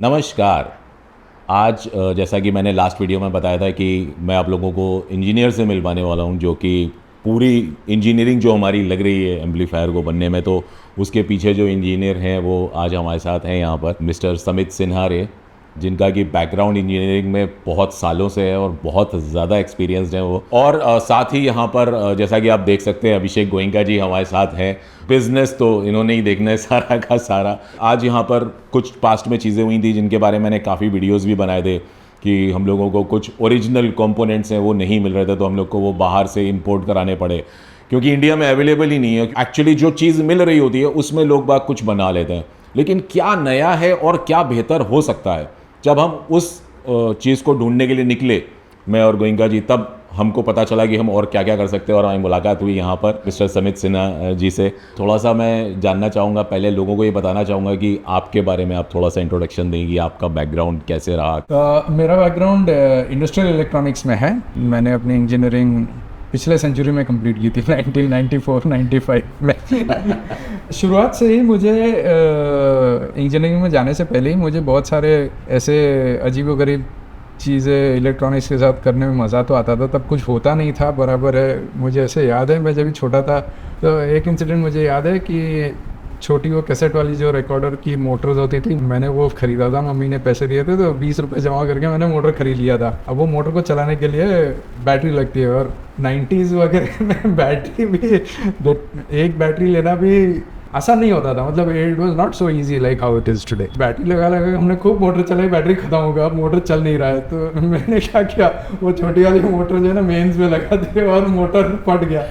नमस्कार। आज जैसा कि मैंने लास्ट वीडियो में बताया था कि मैं आप लोगों को इंजीनियर से मिलवाने वाला हूं, जो कि पूरी इंजीनियरिंग जो हमारी लग रही है एम्पलीफायर को बनने में, तो उसके पीछे जो इंजीनियर हैं वो आज हमारे साथ हैं यहाँ पर मिस्टर समित सिन्हा रे, जिनका कि बैकग्राउंड इंजीनियरिंग में बहुत सालों से है और बहुत ज़्यादा एक्सपीरियंसड हैं वो। और साथ ही यहाँ पर जैसा कि आप देख सकते हैं अभिषेक गोयनका जी हमारे साथ हैं। बिजनेस तो इन्होंने ही देखना है सारा का सारा। आज यहाँ पर कुछ पास्ट में चीज़ें हुई थी जिनके बारे में मैंने काफ़ी वीडियोज़ भी बनाए थे कि हम लोगों को कुछ ओरिजिनल कंपोनेंट्स हैं वो नहीं मिल रहे थे, तो हम लोग को वो बाहर से इंपोर्ट कराने पड़े क्योंकि इंडिया में अवेलेबल ही नहीं है। एक्चुअली जो चीज़ मिल रही होती है उसमें लोग बाग कुछ बना लेते हैं, लेकिन क्या नया है और क्या बेहतर हो सकता है, जब हम उस चीज़ को ढूंढने के लिए निकले मैं और गोयनका जी, तब हमको पता चला कि हम और क्या क्या कर सकते हैं। और हमारी मुलाकात हुई यहाँ पर मिस्टर समित सिन्हा जी से। थोड़ा सा मैं जानना चाहूँगा, पहले लोगों को ये बताना चाहूँगा कि आपके बारे में आप थोड़ा सा इंट्रोडक्शन देंगे, आपका बैकग्राउंड कैसे रहा। मेरा बैकग्राउंड इंडस्ट्रियल इलेक्ट्रॉनिक्स में है। मैंने अपनी इंजीनियरिंग पिछले सेंचुरी में कंप्लीट की थी 1994-95 में। शुरुआत से ही मुझे इंजीनियरिंग में जाने से पहले ही मुझे बहुत सारे ऐसे अजीबोगरीब चीज़ें इलेक्ट्रॉनिक्स के साथ करने में मज़ा तो आता था। तब कुछ होता नहीं था बराबर है। मुझे ऐसे याद है, मैं जब भी छोटा था तो एक इंसिडेंट मुझे याद है कि छोटी वो कैसेट वाली जो रिकॉर्डर की मोटर्स होती थी, मैंने वो ख़रीदा था। मम्मी ने पैसे दिए थे तो 20 रुपये जमा करके मैंने मोटर ख़रीद लिया था। अब वो मोटर को चलाने के लिए बैटरी लगती है, और 90s वगैरह में बैटरी भी एक बैटरी लेना भी आसान नहीं होता था। मतलब it was not so easy like how it is today. Battery लगा लगा हमने खूब मोटर चलाई, बैटरी खत्म हो गया, अब मोटर चल नहीं रहा है। तो मैंने क्या किया, वो छोटी वाली मोटर जो है ना मेंस में लगा दी और मोटर फट गया।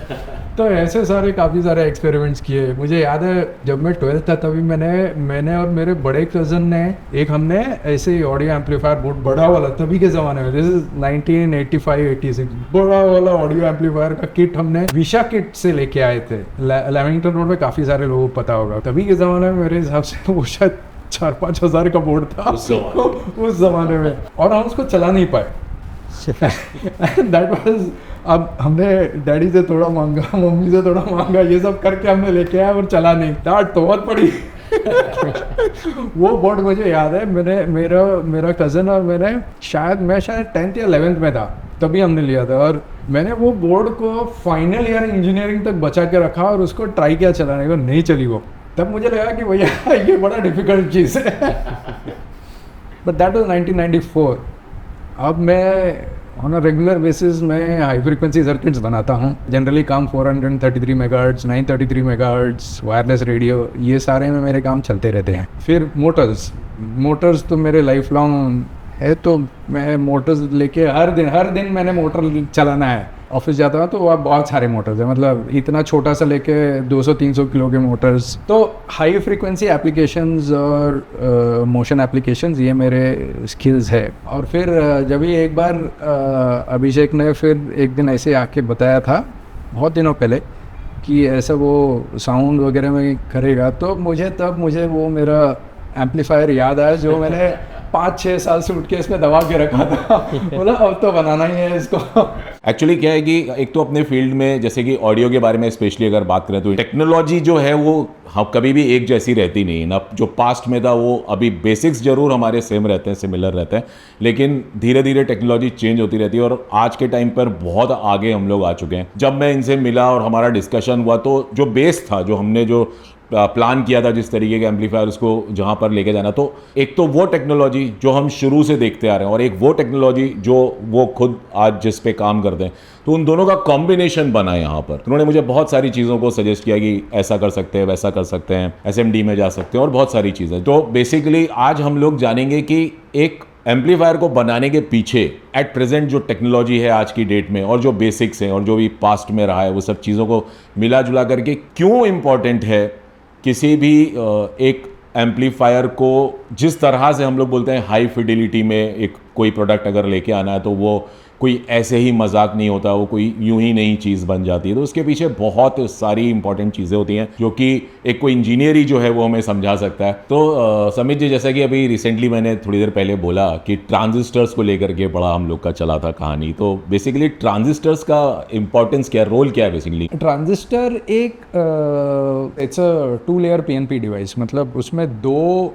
तो ऐसे सारे काफ़ी सारे एक्सपेरिमेंट्स किए। मुझे याद है जब मैं 12th था तभी मैंने और मेरे बड़े कज़न ने हमने ऐसे ही ऑडियो एम्पलीफायर, बहुत बड़ा वाला तभी के ज़माने में, दिस इज 1985-86, बड़ा वाला ऑडियो एम्पलीफायर का किट हमने विशा किट से लेके आए थे। लेमिंगटन रोड में काफ़ी सारे लोगों को पता होगा। तभी के ज़माने में मेरे हिसाब से वो शायद 4-5 हज़ार का बोर्ड था उस ज़माने में, और हम उसको चला नहीं पाए। दैट वाज, अब हमने डैडी से थोड़ा मांगा, मम्मी से थोड़ा मांगा, ये सब करके हमने लेके आया और चला नहीं। डांट तो बहुत पड़ी। वो बोर्ड मुझे याद है, मेरा कज़न और मैं शायद 10th या 11th में था तभी हमने लिया था। और मैंने वो बोर्ड को फाइनल ईयर इंजीनियरिंग तक बचा के रखा और उसको ट्राई किया चलाने को, नहीं चली वो। तब मुझे लगा कि भैया ये बड़ा डिफिकल्ट चीज़ है। But that was 1994। अब मैं ऑन अ रेगुलर बेसिस में हाई फ्रीक्वेंसी सर्किट्स बनाता हूँ। जनरली काम 433 मेगाहर्ट्ज़, 933 मेगाहर्ट्ज़, वायरलेस रेडियो, ये सारे में मेरे काम चलते रहते हैं। फिर मोटर्स तो मेरे लाइफ लॉन्ग है, तो मैं मोटर्स लेके हर दिन मैंने मोटर चलाना है। ऑफिस जाता हूँ तो वहाँ बहुत सारे मोटर्स हैं, मतलब इतना छोटा सा लेके 200-300 किलो के मोटर्स। तो हाई फ्रीक्वेंसी एप्लीकेशंस और मोशन एप्लीकेशंस, ये मेरे स्किल्स है। और फिर जब ही एक बार अभिषेक ने फिर एक दिन ऐसे आके बताया था बहुत दिनों पहले कि ऐसा वो साउंड वगैरह में करेगा, तो मुझे वो मेरा एम्पलीफायर याद आया जो मैंने 5-6 साल से उठ के इसमें दबा के रखा था। बोला अब तो बनाना ही है इसको। एक्चुअली क्या है कि एक तो अपने फील्ड में जैसे कि ऑडियो के बारे में स्पेशली अगर बात करें तो टेक्नोलॉजी जो है वो हम कभी भी एक जैसी रहती नहीं है ना। जो पास्ट में था वो अभी बेसिक्स जरूर हमारे सेम रहते हैं, सिमिलर रहते हैं, लेकिन धीरे धीरे टेक्नोलॉजी चेंज होती रहती है और आज के टाइम पर बहुत आगे हम लोग आ चुके हैं। जब मैं इनसे मिला और हमारा डिस्कशन हुआ तो जो बेस था, जो हमने जो प्लान किया था जिस तरीके के एम्पलीफायर उसको जहाँ पर लेके जाना, तो एक तो वो टेक्नोलॉजी जो हम शुरू से देखते आ रहे हैं और एक वो टेक्नोलॉजी जो वो खुद आज जिस पे काम करते हैं, तो उन दोनों का कॉम्बिनेशन बना है यहाँ पर। उन्होंने मुझे बहुत सारी चीज़ों को सजेस्ट किया कि ऐसा कर सकते हैं, वैसा कर सकते हैं, SMD में जा सकते हैं और बहुत सारी चीज़ें। तो बेसिकली आज हम लोग जानेंगे कि एक एम्पलीफायर को बनाने के पीछे एट प्रेजेंट जो टेक्नोलॉजी है आज की डेट में और जो बेसिक्स हैं और जो भी पास्ट में रहा है, वो सब चीज़ों को मिला जुला करके क्यों इम्पॉर्टेंट है किसी भी एक एम्पलीफायर को, जिस तरह से हम लोग बोलते हैं हाई फिडिलिटी में एक कोई प्रोडक्ट अगर लेके आना है तो वो कोई ऐसे ही मजाक नहीं होता, वो कोई यूं ही नई चीज़ बन जाती है। तो उसके पीछे बहुत सारी इंपॉर्टेंट चीज़ें होती हैं जो कि एक कोई इंजीनियर ही जो है वो हमें समझा सकता है। तो समित जी, जैसा कि अभी रिसेंटली मैंने थोड़ी देर पहले बोला कि ट्रांजिस्टर्स को लेकर के बड़ा हम लोग का चला था कहानी, तो बेसिकली ट्रांजिस्टर्स का इंपॉर्टेंस क्या है, रोल क्या है बेसिकली? ट्रांजिस्टर एक it's a 2 layer PNP device, मतलब उसमें 2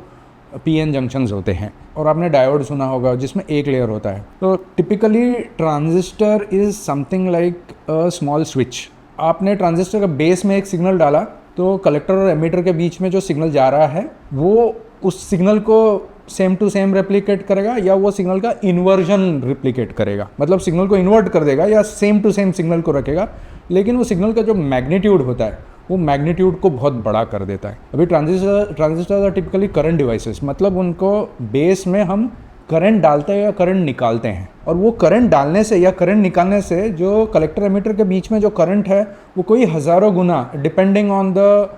PN जंक्शंस होते हैं। और आपने डायोड सुना होगा जिसमें एक लेयर होता है। तो typically transistor is something like a small switch. आपने ट्रांजिस्टर का बेस में एक सिग्नल डाला तो कलेक्टर और एमिटर के बीच में जो सिग्नल जा रहा है वो उस सिग्नल को सेम टू सेम रेप्लिकेट करेगा या वो सिग्नल का इन्वर्जन रेप्लिकेट करेगा, मतलब सिग्नल को इन्वर्ट कर देगा या सेम टू सेम सिग्नल को रखेगा, लेकिन वो सिग्नल का जो मैग्नीट्यूड होता है वो मैग्नीट्यूड को बहुत बड़ा कर देता है। अभी transistor are typically current devices, मतलब उनको बेस में हम करंट डालते हैं या करंट निकालते हैं, और वो करंट डालने से या करंट निकालने से जो कलेक्टर एमिटर के बीच में जो करंट है वो कोई हज़ारों गुना, depending on the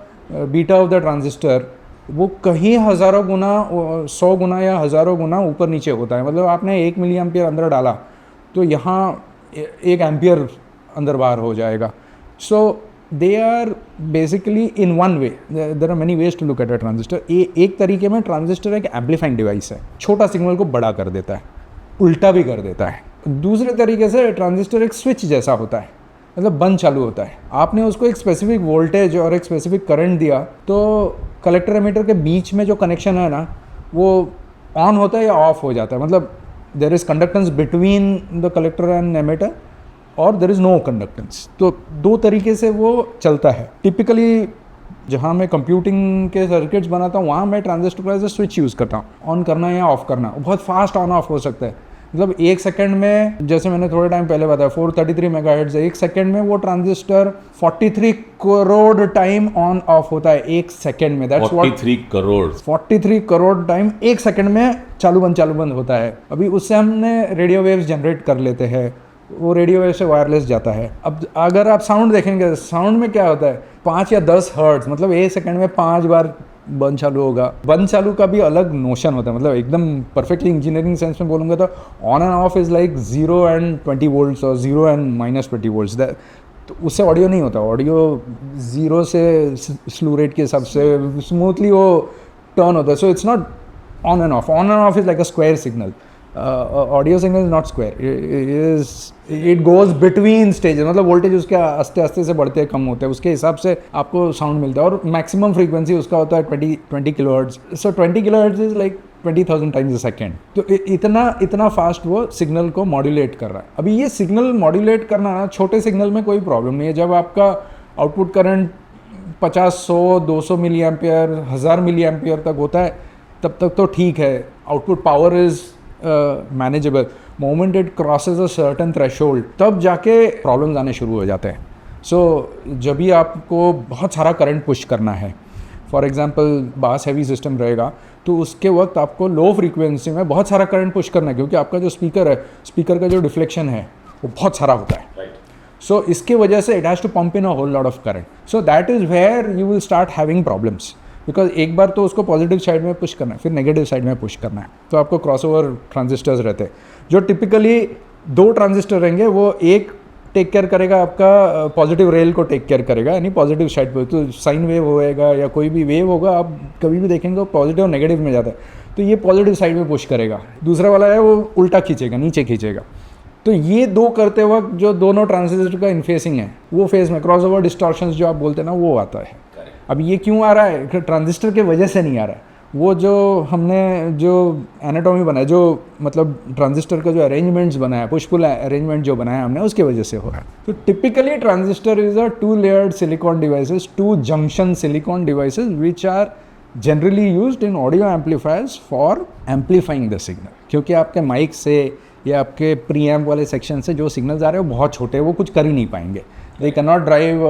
beta of the transistor, वो कहीं हज़ारों गुना, 100 गुना या हज़ारों गुना ऊपर नीचे होता है। मतलब आपने 1 मिली एम्पियर अंदर डाला तो यहाँ 1 एम्पियर अंदर बाहर हो जाएगा। So they are basically in one way, there are many ways to look at a transistor. एक तरीके में ट्रांजिस्टर एक एम्पलीफाइंग डिवाइस है, छोटा सिग्नल को बड़ा कर देता है, उल्टा भी कर देता है। दूसरे तरीके से ट्रांजिस्टर एक स्विच जैसा होता है, मतलब बंद चालू होता है। आपने उसको एक स्पेसिफिक वोल्टेज और एक स्पेसिफिक करंट दिया तो कलेक्टर एमिटर के बीच में जो कनेक्शन है ना वो ऑन होता है या ऑफ हो जाता है, मतलब there is conductance between the collector and emitter और देयर इज़ नो कंडक्टेंस। तो दो तरीके से वो चलता है। टिपिकली जहाँ मैं कंप्यूटिंग के सर्किट्स बनाता हूँ वहाँ मैं ट्रांजिस्टर को एज ए स्विच यूज़ करता हूँ, ऑन करना या ऑफ करना। बहुत फास्ट ऑन ऑफ हो सकता है, मतलब 1 सेकंड में, जैसे मैंने थोड़े टाइम पहले बताया 433 मेगाहर्ट्ज़ है, 1 सेकंड में वो transistor 43 crore time on off होता है 1 सेकंड में। दैट्स 43 करोड़ टाइम 1 सेकंड में चालू बंद होता है। अभी उससे हमने रेडियो वेव्स जनरेट कर लेते हैं, वो रेडियो वेव से वायरलेस जाता है। अब अगर आप साउंड देखेंगे, साउंड में क्या होता है 5 या 10 हर्ट्ज़, मतलब 1 सेकंड में 5 बार बंद चालू होगा। बंद चालू का भी अलग नोशन होता है, मतलब एकदम परफेक्टली इंजीनियरिंग सेंस में बोलूँगा तो on end of is like 0 and 20 volts और 0 and -20 वोल्ट्स। तो उससे ऑडियो नहीं होता, ऑडियो 0 से स्लू रेट के हिसाब से स्मूथली वो टर्न होता है। So it's not on end of is like a square signal. Audio signal is not square, it goes between stages, मतलब वोल्टेज उसके आस्ते आस्ते से बढ़ते हैं, कम होते हैं, उसके हिसाब से आपको साउंड मिलता है। और मैक्सिमम फ्रीक्वेंसी उसका होता है 20 kilohertz. So 20 kilohertz is like 20,000 times a second. तो इतना फास्ट वो सिग्नल को मॉड्यूलेट कर रहा है। अभी ये सिग्नल मॉड्यूलेट करना ना, छोटे सिग्नल में कोई प्रॉब्लम नहीं है। जब आपका output current 50, 100, 200 milliampere, 1000 milliampere तक होता है तब तक तो ठीक है, output power is manageable. Moment it crosses a certain threshold तब जाके प्रॉब्लम्स आने शुरू हो जाते हैं। सो जब भी आपको बहुत सारा करंट पुश करना है, फॉर एग्जांपल बास हैवी सिस्टम रहेगा तो उसके वक्त आपको लो फ्रीक्वेंसी में बहुत सारा करंट पुश करना है, क्योंकि आपका जो स्पीकर है, स्पीकर का जो डिफ्लेक्शन है वो बहुत सारा होता है। सो इसके वजह से it has to pump in a whole lot of current. So that is where you will start having problems, because एक बार तो उसको पॉजिटिव साइड में पुश करना है, फिर नेगेटिव साइड में पुश करना है। तो आपको क्रॉसओवर ट्रांजिस्टर्स रहते हैं, जो टिपिकली 2 ट्रांजिस्टर रहेंगे, वो एक टेक केयर करेगा आपका पॉजिटिव रेल को टेक केयर करेगा, यानी पॉजिटिव साइड पर। तो साइन वेव होएगा या कोई भी वेव होगा, आप कभी भी देखेंगे पॉजिटिव और नेगेटिव में जाता है, तो ये पॉजिटिव साइड में पुश करेगा। दूसरा वाला है वो उल्टा खींचेगा, नीचे खींचेगा। तो ये 2 करते वक्त जो दोनों ट्रांजिस्टर का इनफेसिंग है, वो फेस में क्रॉसओवर डिस्टॉर्शंस जो आप बोलते हैं ना, वो आता है। अब ये क्यों आ रहा है? ट्रांजिस्टर के वजह से नहीं आ रहा है, वो जो हमने जो एनाटॉमी बनाया, जो मतलब ट्रांजिस्टर का जो अरेंजमेंट्स बनाया, पुश पुल अरेंजमेंट जो बनाया हमने, उसके वजह से हो रहा है। तो typically transistor is a 2 layered silicon devices, 2 junction silicon devices which are generally used in audio amplifiers for amplifying the signal. क्योंकि आपके माइक से या आपके प्री एम्प वाले सेक्शन से जो सिग्नल्स आ रहे हैं वो बहुत छोटे हैं, वो कुछ कर ही नहीं पाएंगे। They can not drive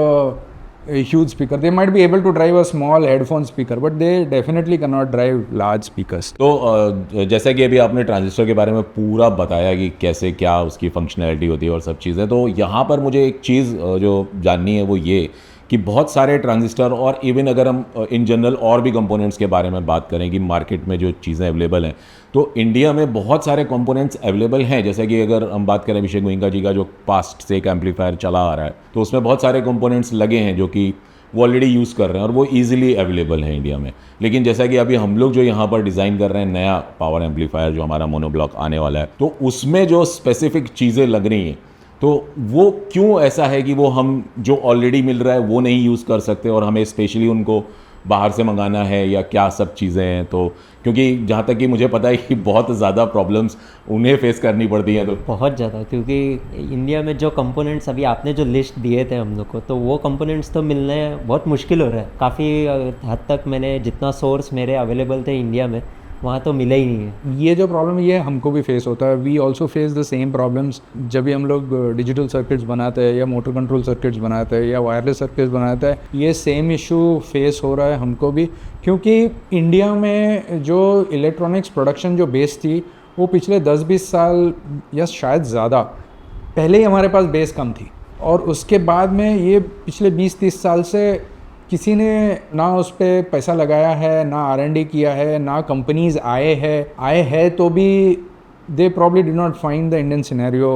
a huge speaker. They might be able to drive a small headphone speaker, but they definitely cannot drive large speakers. तो जैसा कि अभी आपने ट्रांजिस्टर के बारे में पूरा बताया कि कैसे क्या उसकी फंक्शनैलिटी होती है और सब चीज़ें, तो यहाँ पर मुझे एक चीज़ जो जाननी है वो ये कि बहुत सारे ट्रांजिस्टर, और इवन अगर हम इन जनरल और भी कंपोनेंट्स के बारे में बात करें कि मार्केट में जो चीज़ें अवेलेबल हैं, तो इंडिया में बहुत सारे कंपोनेंट्स अवेलेबल हैं। जैसे कि अगर हम बात करें अभिषेक गोइंका जी का जो पास्ट से एक एम्पलीफायर चला आ रहा है, तो उसमें बहुत सारे कंपोनेंट्स लगे हैं जो कि वो ऑलरेडी यूज़ कर रहे हैं और वो ईजिली अवेलेबल है इंडिया में। लेकिन जैसा कि अभी हम लोग जो यहाँ पर डिज़ाइन कर रहे हैं नया पावर एम्पलीफायर जो हमारा मोनोब्लॉक आने वाला है, तो उसमें जो स्पेसिफिक चीज़ें लग रही हैं, तो वो क्यों ऐसा है कि वो हम जो ऑलरेडी मिल रहा है वो नहीं यूज़ कर सकते और हमें स्पेशली उनको बाहर से मंगाना है या क्या सब चीज़ें हैं? तो क्योंकि जहाँ तक कि मुझे पता है कि बहुत ज़्यादा प्रॉब्लम्स उन्हें फेस करनी पड़ती हैं। तो बहुत ज़्यादा, क्योंकि इंडिया में जो कंपोनेंट्स अभी आपने जो लिस्ट दिए थे हम लोग को, तो वो कंपोनेंट्स तो मिलने बहुत मुश्किल हो रहा है। काफ़ी हद तक मैंने जितना सोर्स मेरे अवेलेबल थे इंडिया में, वहाँ तो मिला ही नहीं है। ये जो प्रॉब्लम ये हमको भी फेस होता है। We also face the same problems जब भी हम लोग डिजिटल सर्किट्स बनाते हैं या मोटर कंट्रोल सर्किट्स बनाते हैं या वायरलेस सर्किट्स बनाते हैं, ये सेम इशू फेस हो रहा है हमको भी। क्योंकि इंडिया में जो इलेक्ट्रॉनिक्स प्रोडक्शन जो बेस थी वो पिछले 10-20 साल या शायद ज़्यादा पहले ही हमारे पास बेस कम थी, और उसके बाद में ये पिछले 20-30 साल से किसी ने ना उस पर पैसा लगाया है, ना R&D किया है, ना कंपनीज आए हैं तो भी they probably do not find the Indian scenario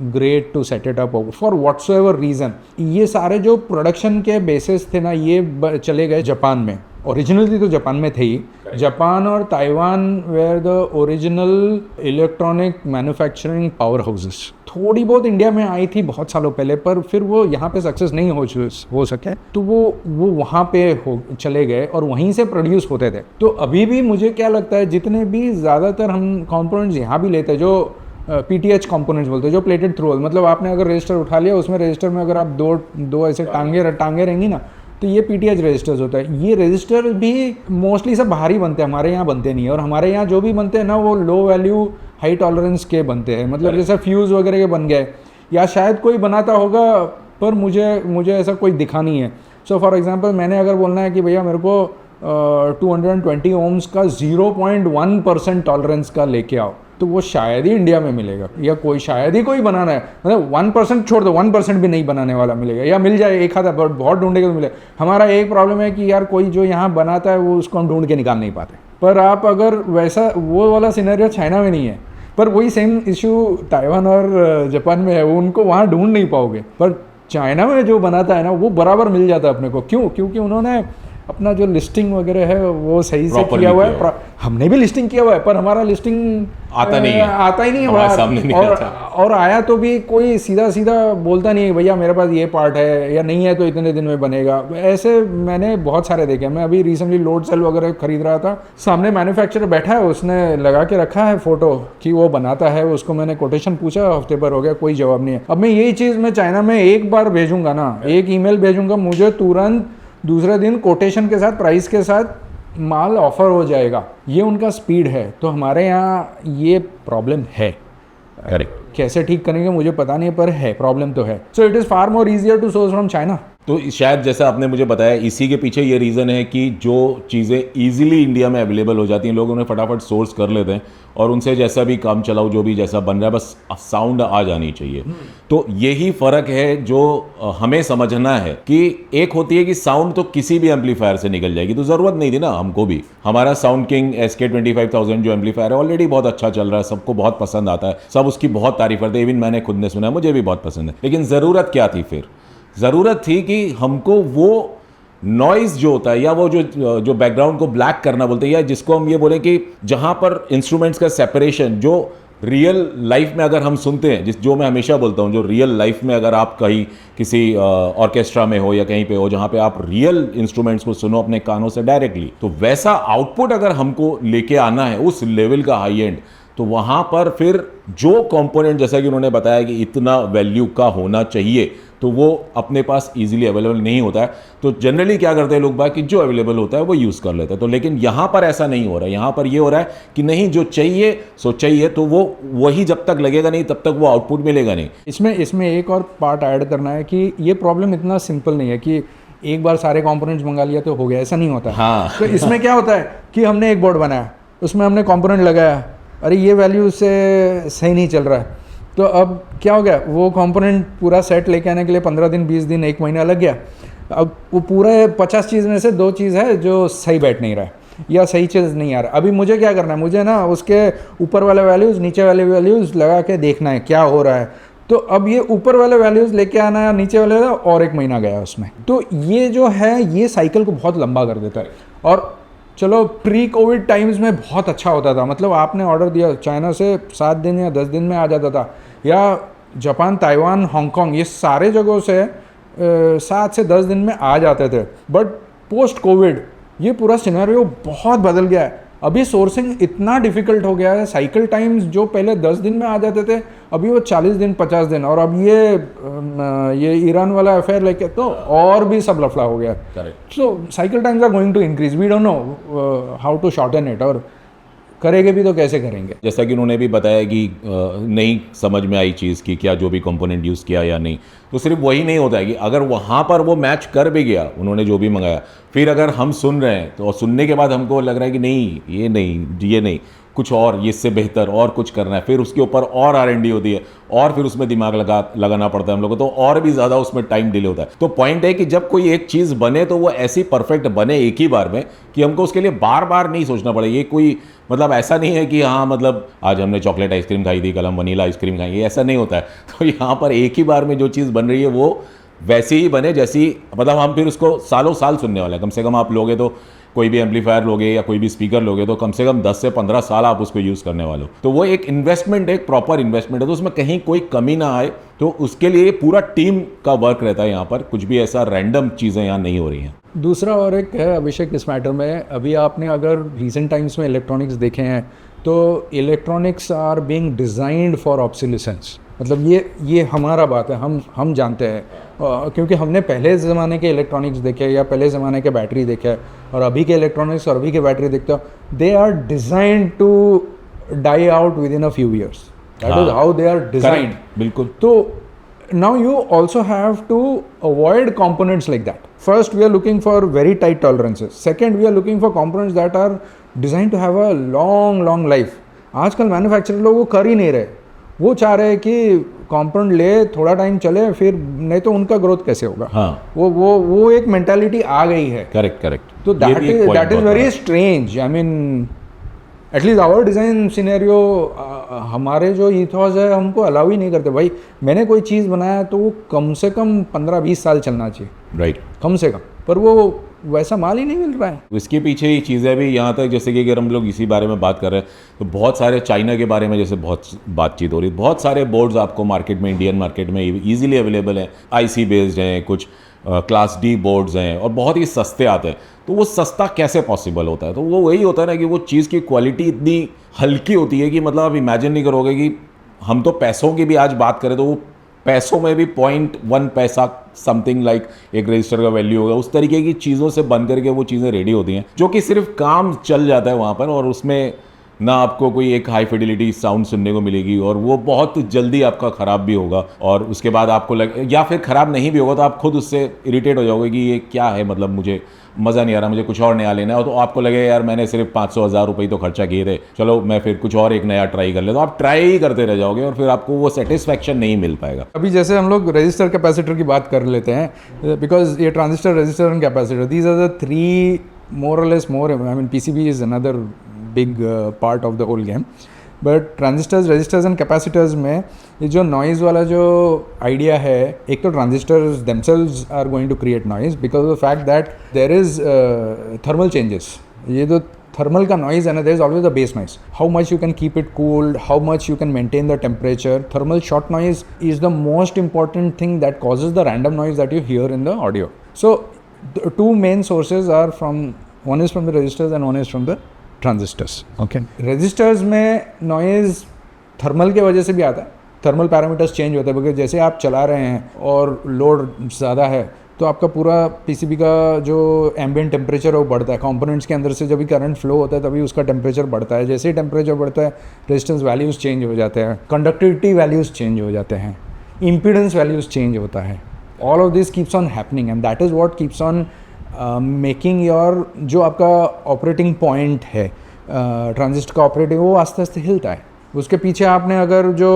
great to set it up for whatsoever reason. ये सारे जो प्रोडक्शन के बेसिस थे ना, ये चले गए जापान में। ओरिजिनली तो जापान में थे ही। जापान और Taiwan were the original electronic manufacturing powerhouses. थोड़ी बहुत इंडिया में आई थी बहुत सालों पहले, पर फिर वो यहाँ पे सक्सेस नहीं हो सके, तो वो वहाँ पे चले गए और वहीं से प्रोड्यूस होते थे। तो अभी भी मुझे क्या लगता है, जितने भी ज़्यादातर हम कंपोनेंट्स यहाँ भी लेते हैं, जो PTH कंपोनेंट्स बोलते हैं, जो प्लेटेड थ्रू होल, मतलब आपने अगर रजिस्टर उठा लिया, उसमें रजिस्टर में अगर आप दो ऐसे टांगे रहेंगी ना, तो ये PTH रजिस्टर्स होता है। ये रजिस्टर भी मोस्टली सब बाहर ही बनते हैं, हमारे यहाँ बनते नहीं है। और हमारे यहाँ जो भी बनते हैं ना, वो लो वैल्यू हाई टॉलरेंस के बनते हैं, मतलब जैसे फ्यूज़ वगैरह के बन गए, या शायद कोई बनाता होगा पर मुझे ऐसा कोई दिखा नहीं है। सो फॉर एग्जांपल, मैंने अगर बोलना है कि भैया मेरे को 220 ओम्स का 0.1% टॉलरेंस का लेके आओ, तो वो शायद ही इंडिया में मिलेगा, या शायद ही कोई बनाना है। मतलब 1% छोड़ दो, 1% भी नहीं बनाने वाला मिलेगा, या मिल जाए एक आधा, बहुत ढूंढेगा तो मिलेगा। हमारा एक प्रॉब्लम है कि यार कोई जो यहाँ बनाता है वो उसको हम ढूंढ के निकाल नहीं पाते। पर आप अगर वैसा वो वाला सिनेरियो चाइना में नहीं है, पर वही सेम इशू ताइवान और जापान में है, वो उनको वहाँ ढूंढ नहीं पाओगे। पर चाइना में जो बनाता है ना, वो बराबर मिल जाता है अपने को। क्यों? क्योंकि उन्होंने अपना जो लिस्टिंग वगैरह है वो सही से किया हुआ है। हमने भी लिस्टिंग किया हुआ है, पर हमारा लिस्टिंग आता ही नहीं है बाहर। और आया तो भी कोई सीधा बोलता नहीं है भैया मेरे पास ये पार्ट है, या नहीं है तो इतने दिन में बनेगा। ऐसे मैंने बहुत सारे देखे। मैं अभी रिसेंटली लोड सेल वगैरह खरीद रहा था, सामने मैन्युफैक्चरर बैठा है, उसने लगा के रखा है फोटो कि वो बनाता है। उसको मैंने कोटेशन पूछा, हफ्ते भर हो गया, कोई जवाब नहीं है। अब मैं यही चीज़ मैं चाइना में एक बार भेजूंगा ना, एक ईमेल भेजूंगा, मुझे तुरंत दूसरे दिन कोटेशन के साथ, प्राइस के साथ माल ऑफर हो जाएगा। ये उनका स्पीड है। तो हमारे यहाँ ये प्रॉब्लम है। करेक्ट। कैसे ठीक करेंगे मुझे पता नहीं, पर है, प्रॉब्लम तो है। So it is far more easier to source from China. तो शायद जैसा आपने मुझे बताया, इसी के पीछे ये रीज़न है कि जो चीज़ें ईजिली इंडिया में अवेलेबल हो जाती हैं, लोग उन्हें फटाफट सोर्स कर लेते हैं और उनसे जैसा भी काम चलाओ, जो भी जैसा बन रहा है, बस साउंड आ जानी चाहिए। तो यही फ़र्क है जो हमें समझना है कि एक होती है कि साउंड तो किसी भी एम्पलीफायर से निकल जाएगी, तो ज़रूरत नहीं थी ना हमको भी। हमारा साउंड किंग SK25000 जो एम्पलीफायर है ऑलरेडी बहुत अच्छा चल रहा है, सबको बहुत पसंद आता है, सब उसकी बहुत तारीफ करते हैं। इवन मैंने खुद ने सुना है, मुझे भी बहुत पसंद है। लेकिन ज़रूरत क्या थी फिर? ज़रूरत थी कि हमको वो नॉइज़ जो होता है, या वो जो बैकग्राउंड को ब्लैक करना बोलते हैं, या जिसको हम ये बोलें कि जहाँ पर इंस्ट्रूमेंट्स का सेपरेशन, जो रियल लाइफ में अगर हम सुनते हैं, जो मैं हमेशा बोलता हूँ, जो रियल लाइफ में अगर आप कहीं किसी ऑर्केस्ट्रा में हो या कहीं पे हो जहाँ पे आप रियल इंस्ट्रूमेंट्स को सुनो अपने कानों से डायरेक्टली, तो वैसा आउटपुट अगर हमको लेके आना है उस लेवल का हाई एंड, तो वहाँ पर फिर जो कंपोनेंट, जैसा कि उन्होंने बताया कि इतना वैल्यू का होना चाहिए, तो वो अपने पास इजीली अवेलेबल नहीं होता है। तो जनरली क्या करते हैं लोग बाकी, जो अवेलेबल होता है वो यूज़ कर लेते हैं। तो लेकिन यहाँ पर ऐसा नहीं हो रहा है। यहाँ पर ये हो रहा है कि नहीं, जो चाहिए सो चाहिए, तो वो वही जब तक लगेगा नहीं तब तक वो आउटपुट मिलेगा नहीं। इसमें एक और पार्ट ऐड करना है कि ये प्रॉब्लम इतना सिंपल नहीं है कि एक बार सारे कंपोनेंट्स मंगा लिया तो हो गया, ऐसा नहीं होता। हाँ। तो इसमें क्या होता है कि हमने एक बोर्ड बनाया, उसमें हमने कंपोनेंट लगाया, अरे ये वैल्यू से सही नहीं चल रहा है, तो अब क्या हो गया, वो कंपोनेंट पूरा सेट लेके आने के लिए 15 दिन, 20 दिन, 1 महीना लग गया। अब वो पूरे 50 चीज़ में से 2 चीज़ है जो सही बैठ नहीं रहा है, या सही चीज़ नहीं आ रहा। अभी मुझे क्या करना है, मुझे ना उसके ऊपर वाले वैल्यूज़, नीचे वाले वैल्यूज़ लगा के देखना है क्या हो रहा है। तो अब ये ऊपर वाले वैल्यूज़ लेके आना है, नीचे वाले, और 1 महीना गया उसमें। तो ये जो है, ये साइकिल को बहुत लंबा कर देता है। और चलो प्री कोविड टाइम्स में बहुत अच्छा होता था, मतलब आपने ऑर्डर दिया चाइना से 7 दिन या 10 दिन में आ जाता था, या जापान, ताइवान, हांगकांग, ये सारे जगहों से 7 से 10 दिन में आ जाते थे। बट पोस्ट कोविड ये पूरा सिनेरियो बहुत बदल गया है। अभी सोर्सिंग इतना डिफिकल्ट हो गया है, साइकिल टाइम्स जो पहले 10 दिन में आ जाते थे अभी वो 40 दिन 50 दिन, और अब ये ईरान वाला अफेयर लेके तो और भी सब लफड़ा हो गया। Correct. So cycle times are going to increase, we don't know how to shorten it, और करेंगे भी तो कैसे करेंगे। जैसा कि उन्होंने भी बताया कि नहीं समझ में आई चीज़ की क्या जो भी कंपोनेंट यूज़ किया या नहीं, तो सिर्फ वही नहीं होता है कि अगर वहाँ पर वो मैच कर भी गया उन्होंने जो भी मंगाया, फिर अगर हम सुन रहे हैं तो सुनने के बाद हमको लग रहा है कि नहीं ये नहीं कुछ और ये इससे बेहतर और कुछ करना है, फिर उसके ऊपर और R&D होती है और फिर उसमें दिमाग लगाना पड़ता है हम लोग को, तो और भी ज़्यादा उसमें टाइम डिले होता है। तो पॉइंट है कि जब कोई एक चीज़ बने तो वो ऐसी परफेक्ट बने एक ही बार में कि हमको उसके लिए बार बार नहीं सोचना पड़े। ये कोई मतलब ऐसा नहीं है कि हाँ मतलब आज हमने चॉकलेट आइसक्रीम खाई थी, कल हम वनीला आइसक्रीम खाएंगे, ऐसा नहीं होता है। तो यहाँ पर एक ही बार में जो चीज़ बन रही है वो वैसी ही बने जैसी, मतलब हम फिर उसको सालों साल सुनने वाले हैं। कम से कम आप लोगे तो कोई भी एम्पलीफायर लोगे या कोई भी स्पीकर लोगे तो कम से कम 10 से 15 साल आप उसको यूज़ करने वाले हो। तो वो एक इन्वेस्टमेंट, एक प्रॉपर इन्वेस्टमेंट है, तो उसमें कहीं कोई कमी ना आए, तो उसके लिए पूरा टीम का वर्क रहता है। यहाँ पर कुछ भी ऐसा रैंडम चीज़ें यहाँ नहीं हो रही हैं। दूसरा और एक है अभिषेक इस मैटर में, अभी आपने अगर रिसेंट टाइम्स में इलेक्ट्रॉनिक्स देखे हैं तो electronics are being designed for obsolescence. मतलब ये हमारा बात है, हम जानते हैं क्योंकि हमने पहले ज़माने के इलेक्ट्रॉनिक्स देखे या पहले ज़माने के बैटरी देखे हैं, और अभी के इलेक्ट्रॉनिक्स और अभी के बैटरी देखते हो, they are designed to die out within a few years. That is how they are designed. बिल्कुल। तो now you also have to avoid components like that. First, we are looking for very tight tolerances. Second, we are looking for components that are designed to have a long life. आजकल manufacturer लोग वो कर ही नहीं रहे, वो चाह रहे हैं कि कंपोनेंट ले, थोड़ा टाइम चले, फिर नहीं तो उनका ग्रोथ कैसे होगा। हाँ। वो एक मेंटालिटी आ गई है। करेक्ट। तो that is very strange. I mean at least our design scenario, हमारे जो ईथॉस है हमको अलाउ ही नहीं करते। भाई मैंने कोई चीज़ बनाया तो वो कम से कम 15-20 साल चलना चाहिए, राइट, कम से कम, पर वो वैसा माल ही नहीं मिल रहा है। इसके पीछे ही चीज़ें भी यहाँ तक, जैसे कि अगर हम लोग इसी बारे में बात कर रहे हैं तो बहुत सारे चाइना के बारे में जैसे बहुत बातचीत हो रही है। बहुत सारे बोर्ड्स आपको मार्केट में, इंडियन मार्केट में ईजिली अवेलेबल हैं, IC बेस्ड हैं, कुछ क्लास D बोर्ड्स हैं और बहुत ही सस्ते आते हैं। तो वो सस्ता कैसे पॉसिबल होता है? तो वो वही होता है ना कि वो चीज़ की क्वालिटी इतनी हल्की होती है कि मतलब आप इमेजिन नहीं करोगे कि हम तो पैसों की भी आज बात करें तो वो पैसों में भी 0.1 पैसा समथिंग लाइक एक रजिस्टर का वैल्यू होगा, उस तरीके की चीज़ों से बन करके वो चीज़ें रेडी होती हैं जो कि सिर्फ काम चल जाता है वहाँ पर, और उसमें ना आपको कोई एक हाई फिडिलिटी साउंड सुनने को मिलेगी और वो बहुत जल्दी आपका ख़राब भी होगा, और उसके बाद आपको या फिर ख़राब नहीं भी होगा तो आप खुद उससे इरिटेट हो जाओगे कि ये क्या है, मतलब मुझे मज़ा नहीं आ रहा, मुझे कुछ और नया लेना है। तो आपको लगे यार मैंने सिर्फ 500-1000 रुपये तो खर्चा किए थे, चलो मैं फिर कुछ और एक नया ट्राई कर ले, तो आप ट्राई ही करते रह जाओगे और फिर आपको वो सेटिस्फैक्शन नहीं मिल पाएगा। अभी जैसे हम लोग रजिस्टर कैपेसिटर की बात कर लेते हैं, बिकॉज ये transistor, resistor and capacitor, these are the three more और less more, I mean PCB is another big part of the whole game, but transistors, resistors and capacitors में ये जो नॉइज़ वाला जो आइडिया है, एक तो transistors themselves are going to create noise because of the fact that there is thermal changes. ये जो थर्मल का नॉइज़ है ना, there is always the base noise, how much you can keep it cooled, how much you can maintain the temperature. Thermal shot noise is the most important thing that causes the random noise that you hear in the audio. So two main sources are from, one is from the resistors and one is from the transistors. Okay, resistors में noise thermal के वजह से भी आता है, thermal parameters change होते हैं, because जैसे आप चला रहे हैं और लोड ज़्यादा है तो आपका पूरा PCB का जो एम्बिएंट टेम्परेचर है वो बढ़ता है। कंपोनेंट्स के अंदर से जब भी करंट फ्लो होता है तभी उसका टेम्परेचर बढ़ता है। जैसे ही टेम्परेचर बढ़ता है रेजिस्टेंस वैल्यूज़ चेंज हो जाते हैं, कंडक्टिविटी वैल्यूज़ चेंज हो जाते हैं, इम्पीडेंस वैल्यूज़ चेंज होता है। All of this keeps on happening and that is what keeps on making your, जो आपका ऑपरेटिंग पॉइंट है ट्रांजिस्टर का ऑपरेटिंग, वो आस्ते आस्ते हिलता है। उसके पीछे आपने अगर जो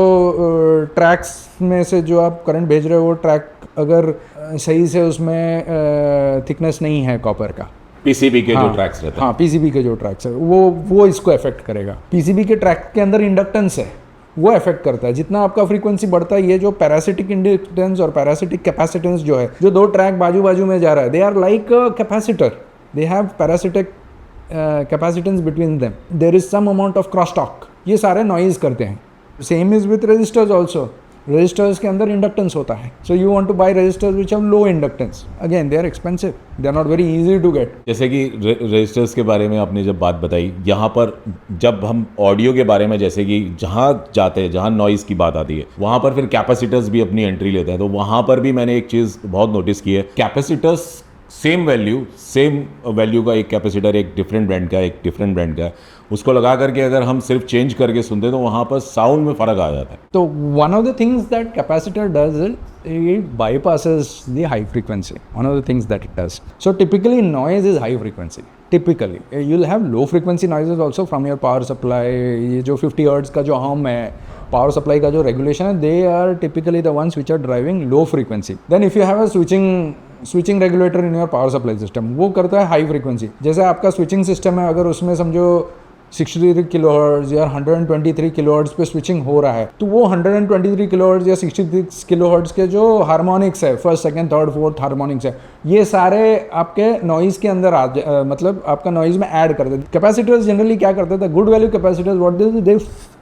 ट्रैक्स में से जो आप करंट भेज रहे हो वो ट्रैक अगर सही से उसमें थिकनेस नहीं है कॉपर का, PCB के जो ट्रैक्स रहते हैं, हाँ PCB के जो ट्रैक्स है वो इसको अफेक्ट करेगा। PCB के ट्रैक के अंदर इंडक्टेंस है, वो अफेक्ट करता है। जितना आपका फ्रीक्वेंसी बढ़ता है, ये जो पैरासिटिक इंडक्टेंस और पैरासिटिक कैपेसिटेंस जो है, जो दो ट्रैक बाजू बाजू में जा रहा है, they are like capacitor, they have parasitic capacitance between them, there is some amount of cross talk, ये सारे नॉइज़ करते हैं। Same is with resistors also, resistors के अंदर इंडक्टेंस होता है, so you want to buy resistors which have low inductance, again they are expensive, they are not very easy to get. जैसे कि रजिस्टर्स के बारे में आपने जब बात बताई, यहाँ पर जब हम ऑडियो के बारे में जैसे कि जहाँ जाते हैं, जहाँ नॉइज़ की बात आती है, वहाँ पर फिर कैपेसिटर्स भी अपनी एंट्री लेते हैं। तो वहाँ पर भी मैंने एक चीज़ बहुत नोटिस की है, कैपेसिटर्स सेम वैल्यू का एक कैपेसिटर एक डिफरेंट ब्रांड का, एक डिफरेंट ब्रांड का, उसको लगा करके अगर हम सिर्फ चेंज करके सुनते तो वहाँ पर साउंड में फ़र्क आ जाता है। तो one of the things that capacitor does is it bypasses the high frequency. One of the things that it does. So typically noise is high frequency. Typically you'll have low frequency noises also from your power supply. ये जो 50 hertz का जो hum है, power supply का जो regulation है, they are typically the ones which are driving low frequency. Then if you have a switching regulator in your power supply system, वो करता है high frequency. जैसे आपका switching system है, अगर उसमें समझो 63 किलोहर्ट्ज़ या 123 किलोहर्ट्ज़ पे स्विचिंग हो रहा है, तो वो 123 किलोहर्ट्ज़ या 66 किलोहर्ट्ज़ के जो हार्मोनिक्स है, first second third fourth harmonics है, ये सारे आपके नॉइज़ के अंदर मतलब आपका नॉइज़ में ऐड कर देते। कैपेसिटर्स जनरली क्या करते थे, good value capacitors what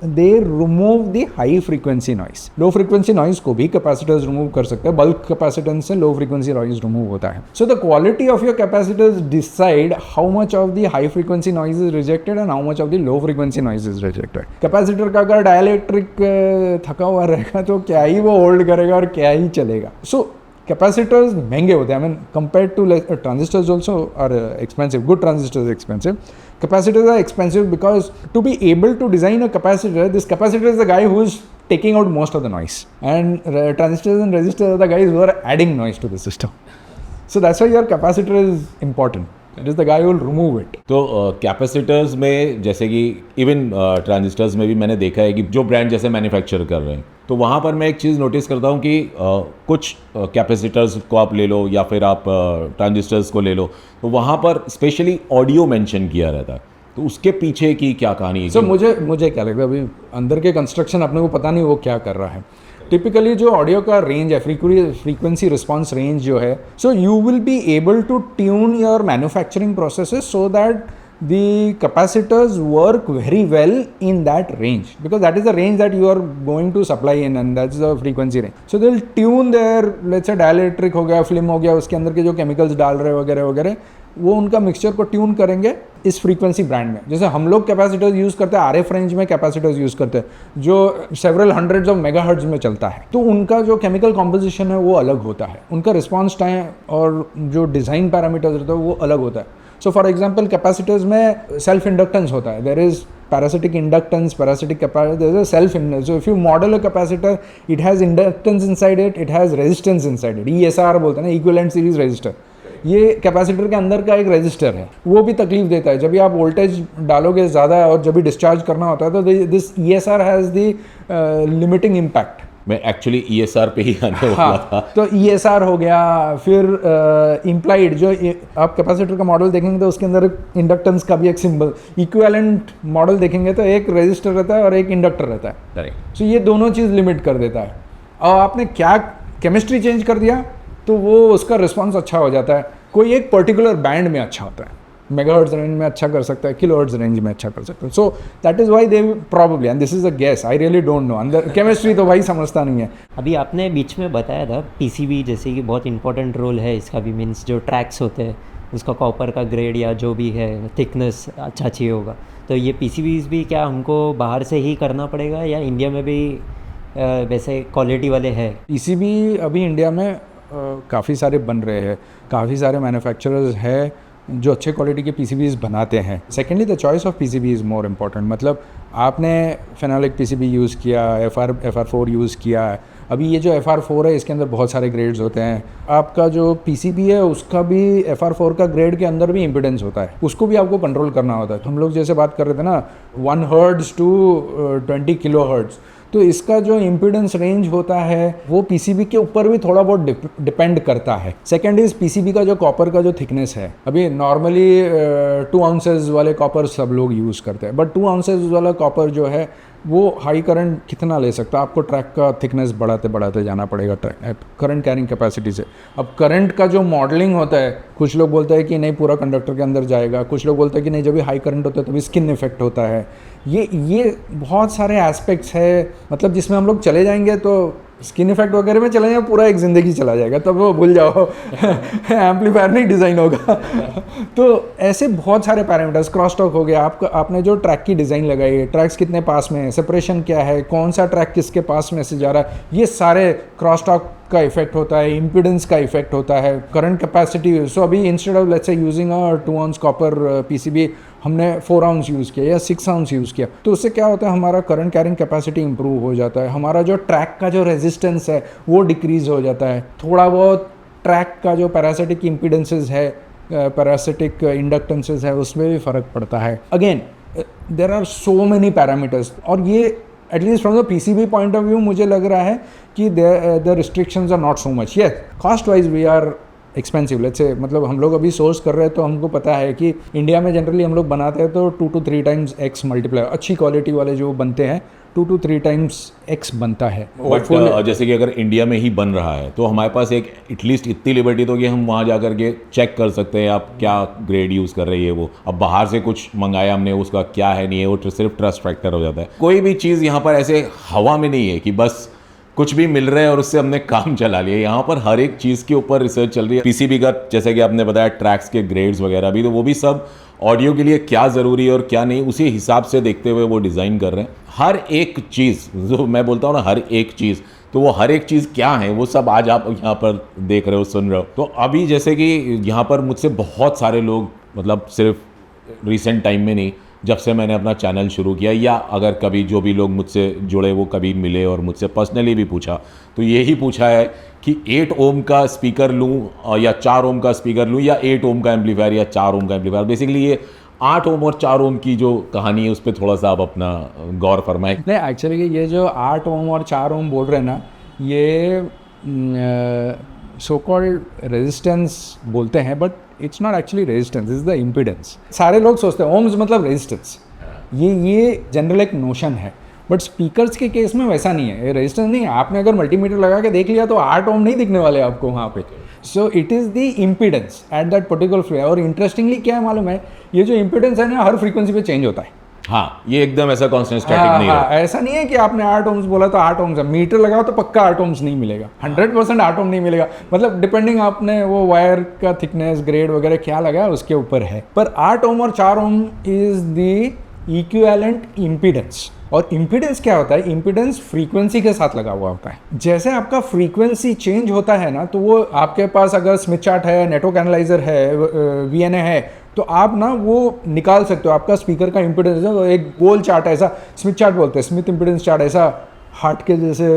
they remove the high frequency noise. Low frequency noise को भी कैपेसिटर्स रिमूव कर सकते हैं, बल्क कैपेसिटेंस से लो फ्रीक्वेंसी नॉइज़ रिमूव होता है। So the quality of your capacitors decide how much of the high frequency noise is rejected and how much of the low frequency noise is rejected. Capacitor का अगर dielectric थका हुआ रहेगा तो क्या ही वो होल्ड करेगा और क्या ही चलेगा। सो कैपेसिटर्स महंगे होते हैं, I mean compare to transistors also are expensive, good transistors expensive, capacitors are expensive because to be able to design a capacitor, this capacitor is the guy who is taking out most of the noise, and transistors and resistors are the guys who are adding noise to the system. So that's why your capacitor is important. It is the guy who will remove it. तो capacitors में जैसे कि even transistors में भी मैंने देखा है कि जो ब्रांड जैसे मैन्युफैक्चर कर रहे हैं, तो वहाँ पर मैं एक चीज़ नोटिस करता हूँ कि कुछ कैपेसिटर्स को आप ले लो या फिर आप ट्रांजिस्टर्स को ले लो, तो वहाँ पर स्पेशली ऑडियो मेंशन किया रहता है, तो उसके पीछे की क्या कहानी है? सो मुझे क्या लगता है, अभी अंदर के कंस्ट्रक्शन अपने को पता नहीं वो क्या कर रहा है। टिपिकली जो ऑडियो का रेंज है, फ्रीक्वेंसी रिस्पॉन्स रेंज जो है, so you will be able to tune your manufacturing processes so that the capacitors work very well in that range, because that is the range that you are going to supply in and that's the frequency range. So they'll tune their, let's say dielectric हो गया, film हो गया, उसके अंदर के जो chemicals डाल रहे वगैरह वगैरह, वो उनका मिक्सचर को ट्यून करेंगे इस फ्रीक्वेंसी ब्रांड में। जैसे हम लोग कैपेसिटर्स यूज़ करते हैं, RF रेंज में कैपेसिटर्स यूज़ करते हैं जो सेवरल हंड्रेड्स ऑफ मेगाहर्ट्ज में चलता है, तो उनका जो केमिकल कॉम्पोजिशन है वो अलग होता है, उनका रिस्पॉन्स टाइम और जो डिज़ाइन पैरामीटर्स रहता है वो अलग होता है। सो फॉर एग्जाम्पल कैपेसिटर्स में सेल्फ इंडक्टेंस होता है, there is parasitic inductance, parasitic capacitance, there is a self inductance. So if you model a capacitor, it has inductance inside it, it has resistance inside it. ESR बोलते हैं ना, equivalent series resistor. ये capacitor के अंदर का एक resistor है, वो भी तकलीफ देता है। जब भी आप वोल्टेज डालोगे ज़्यादा और जब भी डिस्चार्ज करना होता है तो this ESR has the limiting impact. मैं एक्चुअली ESR पे ही आने वाला था। तो ESR हो गया, फिर इम्प्लाइड जो आप कैपेसिटर का मॉडल देखेंगे तो उसके अंदर इंडक्टेंस का भी एक सिंबल, इक्विवेलेंट मॉडल देखेंगे तो एक रेजिस्टर रहता है और एक इंडक्टर रहता है। करेक्ट। सो ये दोनों चीज़ लिमिट कर देता है, और आपने क्या केमिस्ट्री चेंज कर दिया तो वो उसका रिस्पॉन्स अच्छा हो जाता है। कोई एक पर्टिकुलर बैंड में अच्छा होता है, मेगाहर्ट्ज रेंज में अच्छा कर सकता है, किलोहर्ट्ज रेंज में अच्छा कर सकता है। So that is why they probably, and this is a guess, I really don't know, अंदर केमिस्ट्री तो भाई समझता नहीं है। अभी आपने बीच में बताया था PCB जैसे कि बहुत इंपॉर्टेंट रोल है इसका भी, मीन्स जो ट्रैक्स होते हैं उसका कॉपर का ग्रेड या जो भी है थिकनेस अच्छा चाहिए होगा, तो ये PCBs भी क्या हमको बाहर से ही करना पड़ेगा या इंडिया में भी वैसे क्वालिटी वाले है? PCB अभी इंडिया में काफ़ी सारे बन रहे हैं, काफ़ी सारे मैन्युफैक्चरर्स हैं जो अच्छे क्वालिटी के PCBs बनाते हैं। Secondly the choice of PCB is more important, मतलब आपने फेनोलिक PCB यूज़ किया, FR4 यूज़ किया, अभी ये जो FR4 है इसके अंदर बहुत सारे ग्रेड्स होते हैं। आपका जो PCB है उसका भी FR4 का ग्रेड के अंदर भी इम्पिडेंस होता है, उसको भी आपको कंट्रोल करना होता है। हम लोग जैसे बात कर रहे थे ना 1 हर्ट्ज़ टू 20 किलो हर्ट्ज़, तो इसका जो इम्पिडेंस रेंज होता है वो PCB के ऊपर भी थोड़ा बहुत डिपेंड करता है। सेकेंड इज़ PCB का जो कॉपर का जो थिकनेस है, अभी नॉर्मली 2 आउंसेस वाले कॉपर सब लोग यूज़ करते हैं, बट 2 आउंसेस वाला कॉपर जो है वो हाई करंट कितना ले सकता है, आपको ट्रैक का थिकनेस बढ़ाते बढ़ाते जाना पड़ेगा करंट कैरिंग कैपेसिटी से। अब करंट का जो मॉडलिंग होता है, कुछ लोग बोलते हैं कि नहीं पूरा कंडक्टर के अंदर जाएगा, कुछ लोग बोलते हैं कि नहीं जब भी हाई करंट होता है तभी स्किन इफेक्ट होता है। ये बहुत सारे एस्पेक्ट्स है, मतलब जिसमें हम लोग चले जाएंगे तो स्किन इफेक्ट वगैरह में चले जाए पूरा एक ज़िंदगी चला जाएगा, तब वो भूल जाओ एम्पलीफायर नहीं डिज़ाइन होगा। तो ऐसे बहुत सारे पैरामीटर्स, क्रॉस टॉक हो गया, आपने जो ट्रैक की डिज़ाइन लगाई है, ट्रैक्स कितने पास में है, सेपरेशन क्या है, कौन सा ट्रैक किसके पास में से जा रहा है, ये सारे क्रॉस टॉक का इफेक्ट होता है, इम्पीडेंस का इफेक्ट होता है, करंट कैपेसिटी। सो अभी instead of let's say using a 2 ounce copper PCB हमने 4 ounce यूज़ किया या 6 ounce यूज़ किया, तो उससे क्या होता है, हमारा करंट कैरिंग कैपेसिटी इंप्रूव हो जाता है, हमारा जो ट्रैक का जो रेजिस्टेंस है वो डिक्रीज हो जाता है, थोड़ा बहुत ट्रैक का जो पैरासिटिक इम्पीडेंसेस है, पैरासिटिक इंडक्टेंसेस है, उसमें भी फ़र्क पड़ता है। Again there are so many parameters, और ये at least from the PCB point of view मुझे लग रहा है कि the restrictions are not so much. Yes, cost wise we are expensive, let's say मतलब हम लोग अभी सोर्स कर रहे हैं, तो हमको पता है कि इंडिया में जनरली हम लोग बनाते हैं तो 2 to 3 times X मल्टीप्लाई, अच्छी क्वालिटी वाले जो बनते हैं 2 to 3 times X बनता है। बट जैसे कि अगर इंडिया में ही बन रहा है तो हमारे पास एक एटलीस्ट इतनी लिबर्टी तो कि हम वहाँ जा करके चेक कर सकते हैं आप क्या ग्रेड यूज़ कर रही है वो। अब बाहर से कुछ मंगाया हमने, उसका क्या है नहीं है, वो सिर्फ ट्रस्ट फैक्टर हो जाता है। कोई भी चीज़ यहाँ पर ऐसे हवा में नहीं है कि बस कुछ भी मिल रहा है और उससे हमने काम चला लिया। यहाँ पर हर एक चीज़ के ऊपर रिसर्च चल रही है। पीसीबी का जैसे कि आपने बताया ट्रैक्स के ग्रेड्स वगैरह भी, तो वो भी सब ऑडियो के लिए क्या ज़रूरी है और क्या नहीं, उसी हिसाब से देखते हुए वो डिज़ाइन कर रहे हैं। हर एक चीज़ जो मैं बोलता हूँ ना, हर एक चीज़, तो वो हर एक चीज़ क्या है वो सब आज आप यहाँ पर देख रहे हो, सुन रहे हो। तो अभी जैसे कि यहाँ पर मुझसे बहुत सारे लोग, मतलब सिर्फ रिसेंट टाइम में नहीं, जब से मैंने अपना चैनल शुरू किया, या अगर कभी जो भी लोग मुझसे जुड़े वो कभी मिले और मुझसे पर्सनली भी पूछा, तो यही पूछा है कि 8 ohm का स्पीकर लूँ या 4 ohm का स्पीकर लूँ या 8 ohm का एम्पलीफायर या 4 ohm का एम्पलीफायर। बेसिकली ये 8 ohm और 4 ohm की जो कहानी है उस पर थोड़ा सा आप अपना गौर फरमाएं। नहीं, एक्चुअली ये जो 8 ohm और 4 ohm बोल रहे हैं ना, ये सो कॉल्ड रेजिस्टेंस बोलते हैं, but it's not actually resistance, is the impedance. सारे लोग सोचते हैं ओम्स मतलब रेजिस्टेंस, ये जनरल एक नोशन है, बट स्पीकर्स के केस में वैसा नहीं है, ये रेजिस्टेंस नहीं है। आपने अगर मल्टीमीटर लगा के देख लिया तो 8 ohm नहीं दिखने वाले आपको वहाँ पे। सो it is the impedance at that particular frequency. और इंटरेस्टिंगली क्या है मालूम है, ये जो इम्पीडेंस है ना, हर फ्रीक्वेंसी पे चेंज होता है। हाँ, ये एकदम ऐसा कांस्टेंट स्टैटिक नहीं है। ऐसा नहीं है कि आपने 8 ohms बोला तो 8 ohms है, मीटर लगाओ तो पक्का 8 ohms नहीं मिलेगा, 100% 8 ohm नहीं मिलेगा। मतलब डिपेंडिंग आपने वो वायर का थिकनेस, ग्रेड वगैरह क्या लगा उसके ऊपर है। पर 8 ohm और 4 ohm is the equivalent impedance. और इम्पीडेंस क्या होता है, इम्पीडेंस फ्रीक्वेंसी के साथ लगा हुआ होता है। जैसे आपका फ्रीक्वेंसी चेंज होता है ना, तो वो आपके पास अगर स्मिथ चार्ट है, नेटवर्क एनालाइजर है, VNA है, तो आप ना वो निकाल सकते हो आपका स्पीकर का इम्पीडेंस है। एक गोल चार्ट है, ऐसा स्मिथ चार्ट बोलते हैं, स्मिथ इम्पीडेंस चार्ट, ऐसा हार्ट के जैसे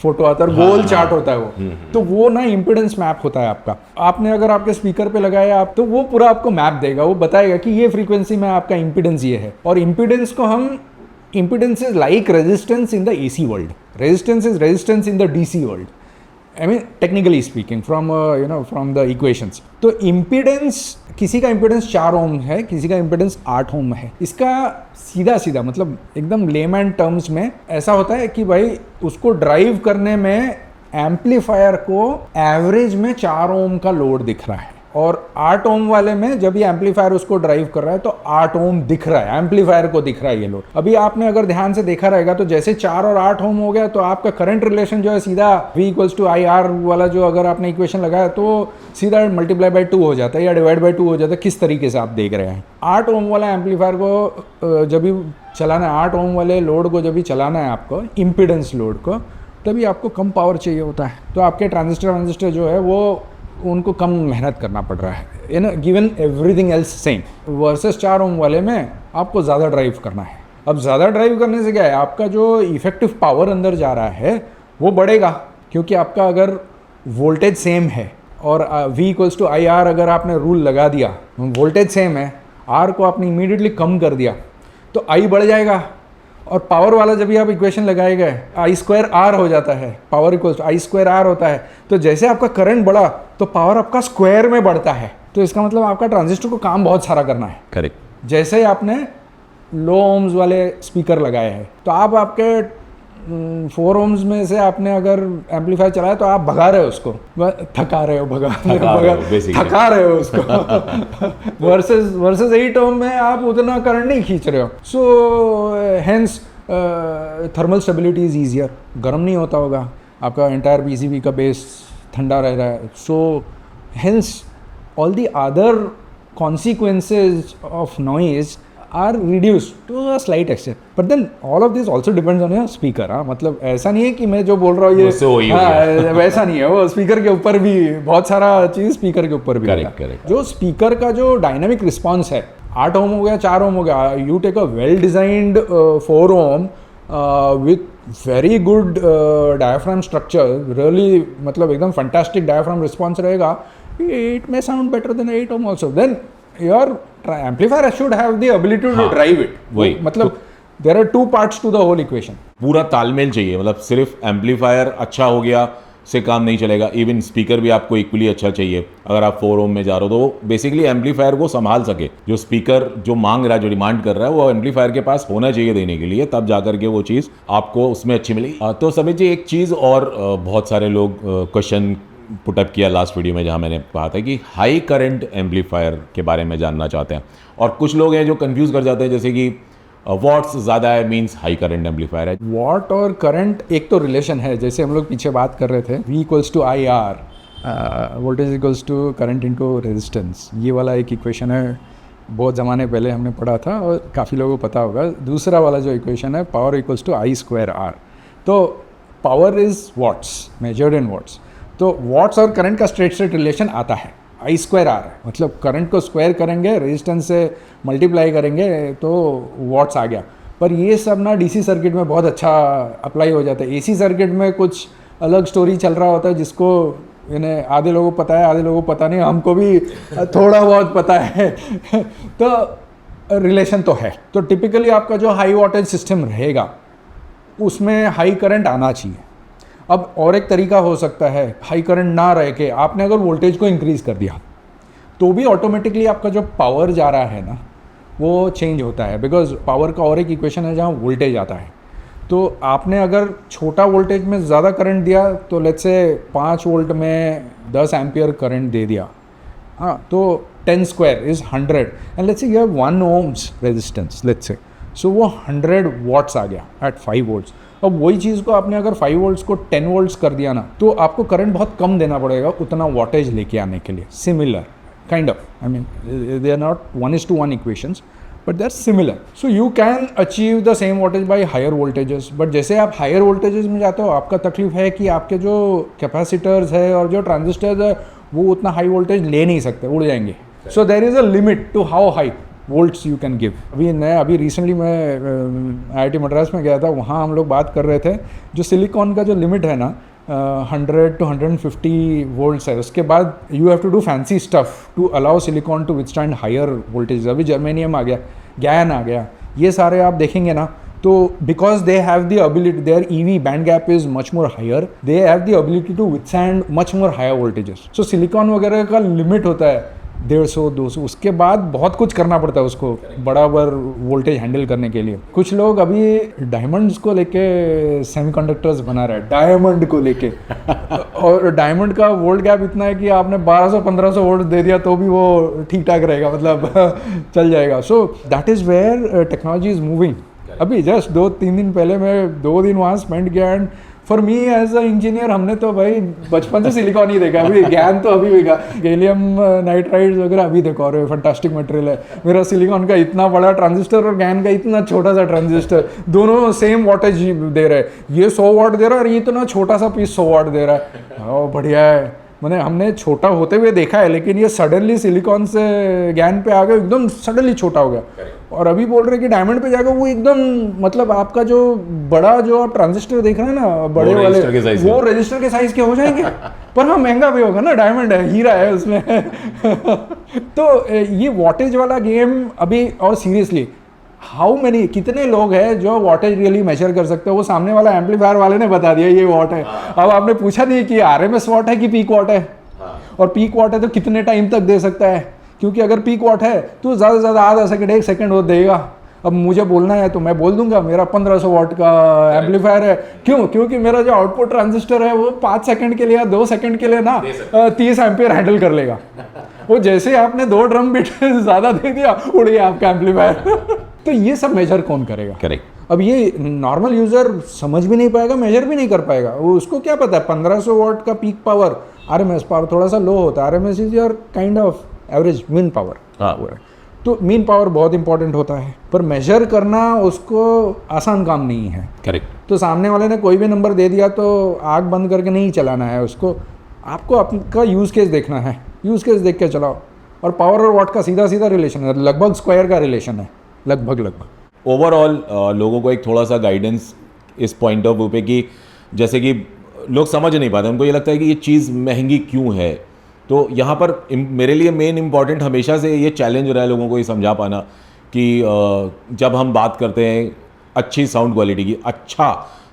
फोटो आता है, गोल चार्ट होता है वो। तो वो ना इम्पीडेंस मैप होता है आपका। आपने अगर आपके स्पीकर पे लगाया आप, तो वो पूरा आपको मैप देगा, वो बताएगा कि ये फ्रीक्वेंसी में आपका इम्पीडेंस ये है। और इम्पीडेंस को हम, impedance is like resistance in the AC world. Resistance is resistance in the DC world. I mean, technically speaking, from from the equations. तो impedance, किसी का impedance 4 ohm है, किसी का impedance 8 ohm है। इसका सीधा सीधा मतलब एकदम लेमैन टर्म्स में ऐसा होता है कि भाई उसको ड्राइव करने में एम्पलीफायर को एवरेज में 4 ohm का लोड दिख रहा है, और 8 ohm वाले में जब ये एम्पलीफायर उसको ड्राइव कर रहा है तो 8 ohm दिख रहा है, एम्पलीफायर को दिख रहा है ये लोड। अभी आपने अगर ध्यान से देखा रहेगा तो जैसे 4 और 8 ohm हो गया तो आपका करंट रिलेशन जो है सीधा V = IR वाला जो अगर आपने इक्वेशन लगाया तो सीधा मल्टीप्लाई बाय 2 हो जाता है या डिवाइड बाय 2 हो जाता है। किस तरीके से आप देख रहे हैं, 8 ohm वाला एम्पलीफायर को जब भी चलाना है, 8 ohm वाले लोड को जब भी चलाना है आपको, इम्पीडेंस लोड को, तभी आपको कम पावर चाहिए होता है। तो आपके ट्रांजिस्टर जो है वो उनको कम मेहनत करना पड़ रहा है, given everything else same. Versus 4 ohm वाले में आपको ज़्यादा ड्राइव करना है। अब ज़्यादा ड्राइव करने से क्या है, आपका जो इफेक्टिव पावर अंदर जा रहा है वो बढ़ेगा, क्योंकि आपका अगर वोल्टेज सेम है और V = IR अगर आपने रूल लगा दिया, वोल्टेज सेम है, R को आपने इमीडिएटली कम कर दिया तो I बढ़ जाएगा। और पावर वाला जब भी आप इक्वेशन लगाए गए I²R हो जाता है, पावर = I²R होता है। तो जैसे आपका करंट बढ़ा तो पावर आपका स्क्वायर में बढ़ता है। तो इसका मतलब आपका ट्रांजिस्टर को काम बहुत सारा करना है। करेक्ट। जैसे ही आपने लो ohms वाले स्पीकर लगाए हैं तो आप आपके 4 ohms में से आपने अगर एम्पलीफायर चलाया तो आप भगा रहे हो उसको, थका रहे हो उसको वर्सेस 8 ohm में आप उतना करंट नहीं खींच रहे हो। So hence thermal stability is easier, गर्म नहीं होता होगा। आपका एंटायर पीसीबी का बेस ठंडा रह रहा है. So hence all the other consequences of noise are reduced to a slight extent. But then all of this also depends on your speaker. हाँ, मतलब ऐसा नहीं है कि मैं जो बोल रहा हूँ ये हाँ, वैसा नहीं है. वो स्पीकर के ऊपर भी बहुत सारा चीज़ स्पीकर के ऊपर भी करेक्ट. जो स्पीकर का जो डायनामिक रिस्पॉन्स है 8 ओम हो गया 4 ओम हो गया, you take a well designed 4 ohm with very good diaphragm structure, really मतलब एकदम fantastic diaphragm response रहेगा, it may sound better than 8 ohm also. Then your amplifier should have the ability to drive it. वही मतलब there are two parts to the whole equation. पूरा तालमेल चाहिए. मतलब सिर्फ एम्पलीफायर अच्छा हो गया से काम नहीं चलेगा. इवन स्पीकर भी आपको इक्वली अच्छा चाहिए. अगर आप 4 ओम में जा रहे हो तो बेसिकली एम्पलीफायर को संभाल सके. जो स्पीकर जो मांग रहा है, जो डिमांड कर रहा है, वो एम्पलीफायर के पास होना चाहिए देने के लिए, तब जाकर के वो चीज़ आपको उसमें अच्छी मिलेगी. तो समझिए एक चीज़ और बहुत सारे लोग क्वेश्चन पुटअप किया लास्ट वीडियो में, जहाँ मैंने कहा था कि हाई करंट एम्पलीफायर के बारे में जानना चाहते हैं. और कुछ लोग हैं जो कंफ्यूज कर जाते हैं, जैसे कि वॉट्स ज़्यादा है मीन्स हाई करंट एम्पलीफायर है. वॉट और करंट एक तो रिलेशन है, जैसे हम लोग पीछे बात कर रहे थे, V equals to I R, voltage equals to current into resistance. ये वाला एक इक्वेशन है, बहुत ज़माने पहले हमने पढ़ा था और काफ़ी लोगों को पता होगा. दूसरा वाला जो इक्वेशन है, power equals to I square R. तो power is watts, measured in watts. तो वॉट्स और करंट का स्ट्रेट रिलेशन आता है, आई स्क्वायर आर है. मतलब करंट को स्क्वायर करेंगे, रेजिस्टेंस से मल्टीप्लाई करेंगे तो वॉट्स आ गया. पर ये सब ना डीसी सर्किट में बहुत अच्छा अप्लाई हो जाता है. एसी सर्किट में कुछ अलग स्टोरी चल रहा होता है, जिसको इन्हें आधे लोगों को पता है, आधे लोगों को पता नहीं. हमको भी थोड़ा बहुत पता है. तो रिलेशन तो है. तो टिपिकली आपका जो हाई वोल्टेज सिस्टम रहेगा उसमें हाई करंट आना चाहिए. अब और एक तरीका हो सकता है, हाई करंट ना रह के आपने अगर वोल्टेज को इंक्रीज कर दिया तो भी ऑटोमेटिकली आपका जो पावर जा रहा है ना वो चेंज होता है. बिकॉज पावर का और एक इक्वेशन है जहाँ वोल्टेज आता है. तो आपने अगर छोटा वोल्टेज में ज़्यादा करंट दिया, तो लेट्स से 5 वोल्ट में 10 एम्पियर करंट दे दिया, हाँ, तो 10 square is 100 and let's say you have 1 ohms resistance, let's say, so वो 100 वॉट्स आ गया एट 5 वोल्ट्स. अब वही चीज़ को आपने अगर 5 वोल्ट्स को 10 वोल्ट्स कर दिया ना, तो आपको करंट बहुत कम देना पड़ेगा उतना वॉटेज लेके आने के लिए. Similar kind of, I mean they are not 1:1 equations, but they are similar. So you can achieve the same voltage by higher voltages. But जैसे आप हायर वोल्टेजेस में जाते हो, आपका तकलीफ है कि आपके जो कैपेसिटर्स है और जो ट्रांजिस्टर्स है वो उतना हाई वोल्टेज ले नहीं सकते, उड़ जाएंगे. So there is a limit to how high volts you can give. अभी रिसेंटली मैं IIT मद्रास में गया था, वहाँ हम लोग बात कर रहे थे जो सिलिकॉन का जो लिमिट है ना 100 to 150 वोल्ट्स है. उसके बाद you have to do fancy stuff to allow silicon to withstand higher voltage. अभी जर्मेनियम आ गया, गैन आ गया, ये सारे आप देखेंगे ना, तो because they have the ability, there EV band gap is much more higher, they have the ability to withstand much more higher voltages. So silicon वगैरह का लिमिट होता है 150-200. उसके बाद बहुत कुछ करना पड़ता है उसको बराबर वोल्टेज हैंडल करने के लिए. कुछ लोग अभी डायमंड्स को लेके सेमीकंडक्टर्स बना रहे हैं, डायमंड को लेके. और डायमंड का वोल्ट गैप इतना है कि आपने 1200-1500 वोल्ट दे दिया तो भी वो ठीक ठाक रहेगा, मतलब चल जाएगा. So that is where technology is moving. अभी जस्ट 2-3 दिन पहले मैं 2 दिन वहाँ स्पेंड किया and for me as a engineer हमने तो भाई बचपन से सिलिकॉन ही देखा. अभी ज्ञान तो अभी भी गैलियम नाइट्राइड्स वगैरह अभी देखो, और फंटास्टिक मटेरियल है. मेरा सिलिकॉन का इतना बड़ा ट्रांजिस्टर और ज्ञान का इतना छोटा सा ट्रांजिस्टर, दोनों सेम वॉटेज दे रहे हैं. ये 100 वाट दे रहा है और ये इतना छोटा सा पीस 100 वाट दे रहा है. हाँ बढ़िया है. मैंने हमने छोटा होते हुए देखा है, लेकिन ये सडनली सिलिकॉन से ज्ञान पे आ गया, एकदम सडनली छोटा हो गया. और अभी बोल रहे कि डायमंड पे जाकर वो एकदम, मतलब आपका जो बड़ा जो आप ट्रांजिस्टर देख रहे हैं ना, बड़े वाले, वो रजिस्टर के साइज के हो जाएंगे. पर हाँ महंगा भी होगा ना, डायमंड है, हीरा है उसमें. तो ये वॉटेज वाला गेम अभी, और सीरियसली हाउ मेनी, कितने लोग हैं जो वॉटेज रियली मेजर कर सकते हैं? वो सामने वाला एम्पलीफायर वाले ने बता दिया ये वॉट है. अब आपने पूछा नहीं कि RMS वॉट है कि पीक वॉट है. और पीक वॉट है तो कितने टाइम तक दे सकता है, क्योंकि अगर पीक वॉट है तो ज़्यादा से ज़्यादा आधा सेकंड 1 सेकंड वो देगा. अब मुझे बोलना है तो मैं बोल दूंगा मेरा 1500 वॉट का एम्पलीफायर है. क्यों? क्योंकि मेरा जो आउटपुट ट्रांजिस्टर है वो 5 सेकंड के लिए या 2 सेकंड के लिए ना 30 एम्पियर हैंडल कर लेगा. वो जैसे आपने 2 ड्रम बीट ज़्यादा दे दिया, उड़ गया आपका एम्पलीफायर. तो ये सब मेजर कौन करेगा? करेक्ट. अब ये नॉर्मल यूज़र समझ भी नहीं पाएगा, मेजर भी नहीं कर पाएगा। वो उसको क्या पता है 1500 वाट का पीक पावर, आरएमएस पावर थोड़ा सा लो होता है, RMS is your kind of average mean power. हाँ। तो मीन पावर बहुत इंपॉर्टेंट होता है, पर मेजर करना उसको आसान काम नहीं है। करेक्ट। तो सामने वाले ने कोई भी नंबर दे दिया तो आग बंद करके नहीं चलाना है उसको, आपको आपका यूज़ केस देखना है, यूज़ केस देख के चलाओ। और पावर और वाट का सीधा सीधा रिलेशन है, लगभग स्क्वायर का रिलेशन है, लगभग। ओवरऑल लोगों को एक थोड़ा सा गाइडेंस इस पॉइंट ऑफ व्यू पे कि जैसे कि लोग समझ नहीं पाते, उनको ये लगता है कि ये चीज़ महंगी क्यों है। तो यहाँ पर मेरे लिए मेन इम्पॉर्टेंट हमेशा से ये चैलेंज रहा है लोगों को ये समझा पाना कि जब हम बात करते हैं अच्छी साउंड क्वालिटी की, अच्छा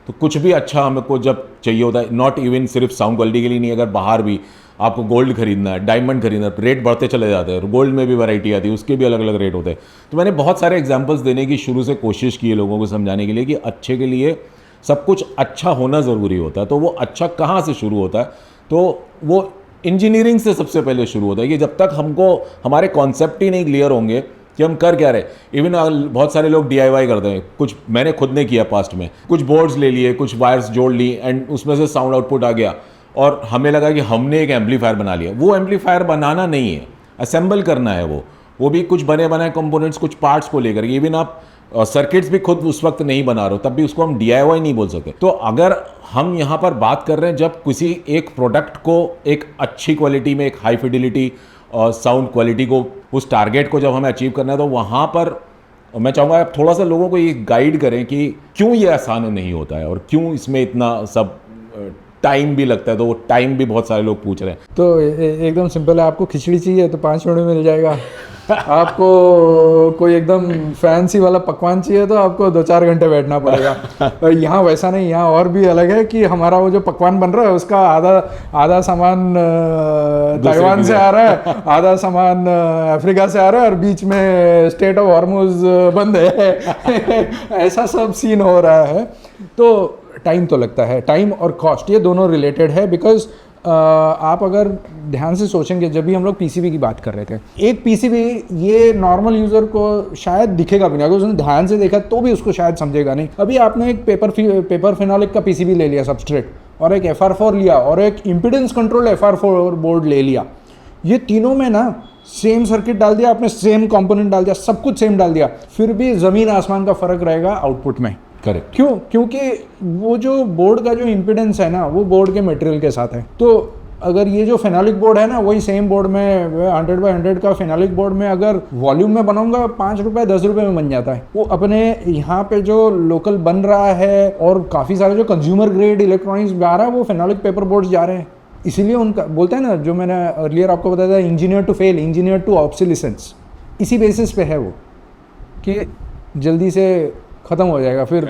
तो कुछ भी अच्छा हमको जब चाहिए होता है, नॉट इवन सिर्फ साउंड क्वालिटी के लिए नहीं, अगर बाहर भी आपको गोल्ड खरीदना है, डायमंड खरीदना है, रेट बढ़ते चले जाते हैं। गोल्ड में भी वैरायटी आती है, उसके भी अलग अलग रेट होते हैं। तो मैंने बहुत सारे एग्जांपल्स देने की शुरू से कोशिश की है लोगों को समझाने के लिए कि अच्छे के लिए सब कुछ अच्छा होना ज़रूरी होता है। तो वो अच्छा कहाँ से शुरू होता है, तो वो इंजीनियरिंग से सबसे पहले शुरू होता है कि जब तक हमको हमारे कॉन्सेप्ट ही नहीं क्लियर होंगे कि हम कर क्या रहे। इवन बहुत सारे लोग DIY करते हैं, कुछ मैंने खुद ने किया पास्ट में, कुछ बोर्ड्स ले लिए, कुछ वायर्स जोड़ ली एंड उसमें से साउंड आउटपुट आ गया और हमें लगा कि हमने एक एम्पलीफायर बना लिया। वो एम्पलीफायर बनाना नहीं है, असेंबल करना है। वो भी कुछ बने बनाए कंपोनेंट्स, कुछ पार्ट्स को लेकर। इवन आप सर्किट्स भी खुद उस वक्त नहीं बना रहे हो, तब भी उसको हम DIY नहीं बोल सकते। तो अगर हम यहाँ पर बात कर रहे हैं जब किसी एक प्रोडक्ट को एक अच्छी क्वालिटी में, एक हाई फिडिलिटी और साउंड क्वालिटी को, उस टारगेट को जब हमें अचीव करना है, तो वहाँ पर मैं चाहूँगा आप थोड़ा सा लोगों को ये गाइड करें कि क्यों ये आसान नहीं होता है और क्यों इसमें इतना सब टाइम भी लगता है। तो वो टाइम भी बहुत सारे लोग पूछ रहे हैं। तो एकदम सिंपल है, आपको खिचड़ी चाहिए तो 5 मिनट में मिल जाएगा। आपको कोई एकदम फैंसी वाला पकवान चाहिए तो आपको 2-4 घंटे बैठना पड़ेगा। यहाँ वैसा नहीं, यहाँ और भी अलग है कि हमारा वो जो पकवान बन रहा है उसका आधा सामान ताइवान से आ रहा है, आधा सामान अफ्रीका से आ रहा है और बीच में स्टेट ऑफ हॉर्मुज बंद है। ऐसा सब सीन हो रहा है। तो टाइम तो लगता है, टाइम और कॉस्ट ये दोनों रिलेटेड है। बिकॉज आप अगर ध्यान से सोचेंगे, जब भी हम लोग पीसीबी की बात कर रहे थे, एक पीसीबी ये नॉर्मल यूज़र को शायद दिखेगा भी नहीं, अगर उसने ध्यान से देखा तो भी उसको शायद समझेगा नहीं। अभी आपने एक पेपर फिनोलिक का पीसीबी ले लिया सबस्ट्रेट, और एक FR4 लिया, और एक इम्पिडेंस कंट्रोल FR4 बोर्ड ले लिया। ये तीनों में ना सेम सर्किट डाल दिया आपने, सेम कंपोनेंट डाल दिया, सब कुछ सेम डाल दिया, फिर भी ज़मीन आसमान का फ़र्क रहेगा आउटपुट में। करेक्ट। क्यों? क्योंकि वो जो बोर्ड का जो इम्पिडेंस है ना, वो बोर्ड के मटेरियल के साथ है। तो अगर ये जो फेनोलिक बोर्ड है ना, वही सेम बोर्ड में 100x100 का फेनोलिक बोर्ड में अगर वॉल्यूम में बनाऊंगा 5 रुपये 10 रुपये में बन जाता है। वो अपने यहाँ पे जो लोकल बन रहा है और काफ़ी सारे जो कंज्यूमर ग्रेड इलेक्ट्रॉनिक्स आ रहा है, वो फेनोलिक पेपर बोर्ड्स जा रहे हैं। इसीलिए उनका बोलते हैं ना, जो मैंने अर्लियर आपको बताया था, engineer to fail, engineer to obsolescence, इसी बेसिस पे है वो कि जल्दी से ख़त्म हो जाएगा, फिर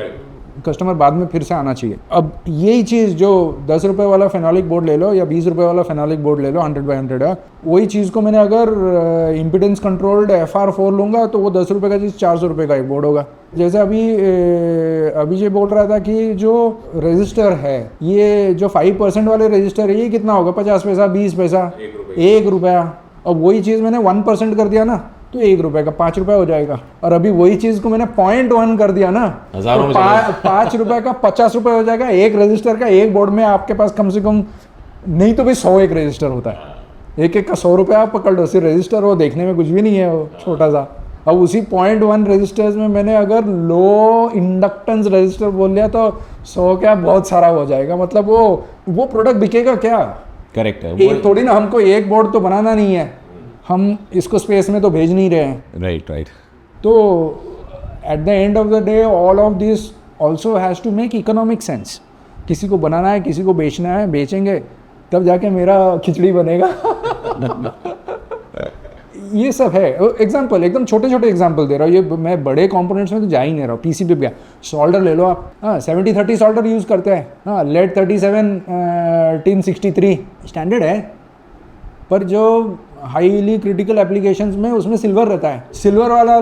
कस्टमर बाद में फिर से आना चाहिए। अब यही चीज़ जो 10 रुपये वाला फेनोलिक बोर्ड ले लो या 20 रुपये वाला फेनोलिक बोर्ड ले लो 100x100 का, वही चीज़ को मैंने अगर इम्पिडेंस कंट्रोल्ड FR4 लूँगा तो वो 10 रुपये का चीज़ 400 रुपये का एक बोर्ड होगा। जैसे अभी ये बोल रहा था कि जो रजिस्टर है, ये जो 5% वाले रजिस्टर है, ये कितना होगा? 50 पैसा, 20 पैसा, 1 रुपया। अब वही चीज़ मैंने 1% कर दिया ना, तो 1 रुपये का 5 रुपये हो जाएगा। और अभी वही चीज़ को मैंने 0.1 कर दिया ना, तो 5 रुपये का 50 रुपये हो जाएगा। एक रजिस्टर का एक बोर्ड में आपके पास कम से कम नहीं तो भी 100 एक रजिस्टर होता है, एक का 100 रुपये आप पकड़ लो। सिर्फ रजिस्टर वो देखने में कुछ भी नहीं है, वो छोटा सा। अब उसी 0.1 रजिस्टर्स में मैंने अगर लो इंडक्टेंस रजिस्टर बोल लिया तो 100 क्या बहुत सारा हो जाएगा। मतलब वो प्रोडक्ट बिकेगा क्या? करेक्ट है। एक थोड़ी ना, हमको एक बोर्ड तो बनाना नहीं है, हम इसको स्पेस में तो भेज नहीं रहे हैं। राइट। तो at the end of the day all of this also has to make economic sense. किसी को बनाना है, किसी को बेचना है, बेचेंगे तब जाके मेरा खिचड़ी बनेगा। ये सब है एग्जाम्पल, एकदम छोटे छोटे एग्जाम्पल दे रहा हूँ। ये मैं बड़े कंपोनेंट्स में तो जा ही नहीं रहा हूँ। पीसीबी पे सोल्डर ले लो आप, 70-30 सोल्डर यूज़ करते हैं, लेड 37 टिन 63 स्टैंडर्ड है। पर जो हाईली क्रिटिकल एप्लीकेशंस में उसमें सिल्वर रहता है। सिल्वर वाला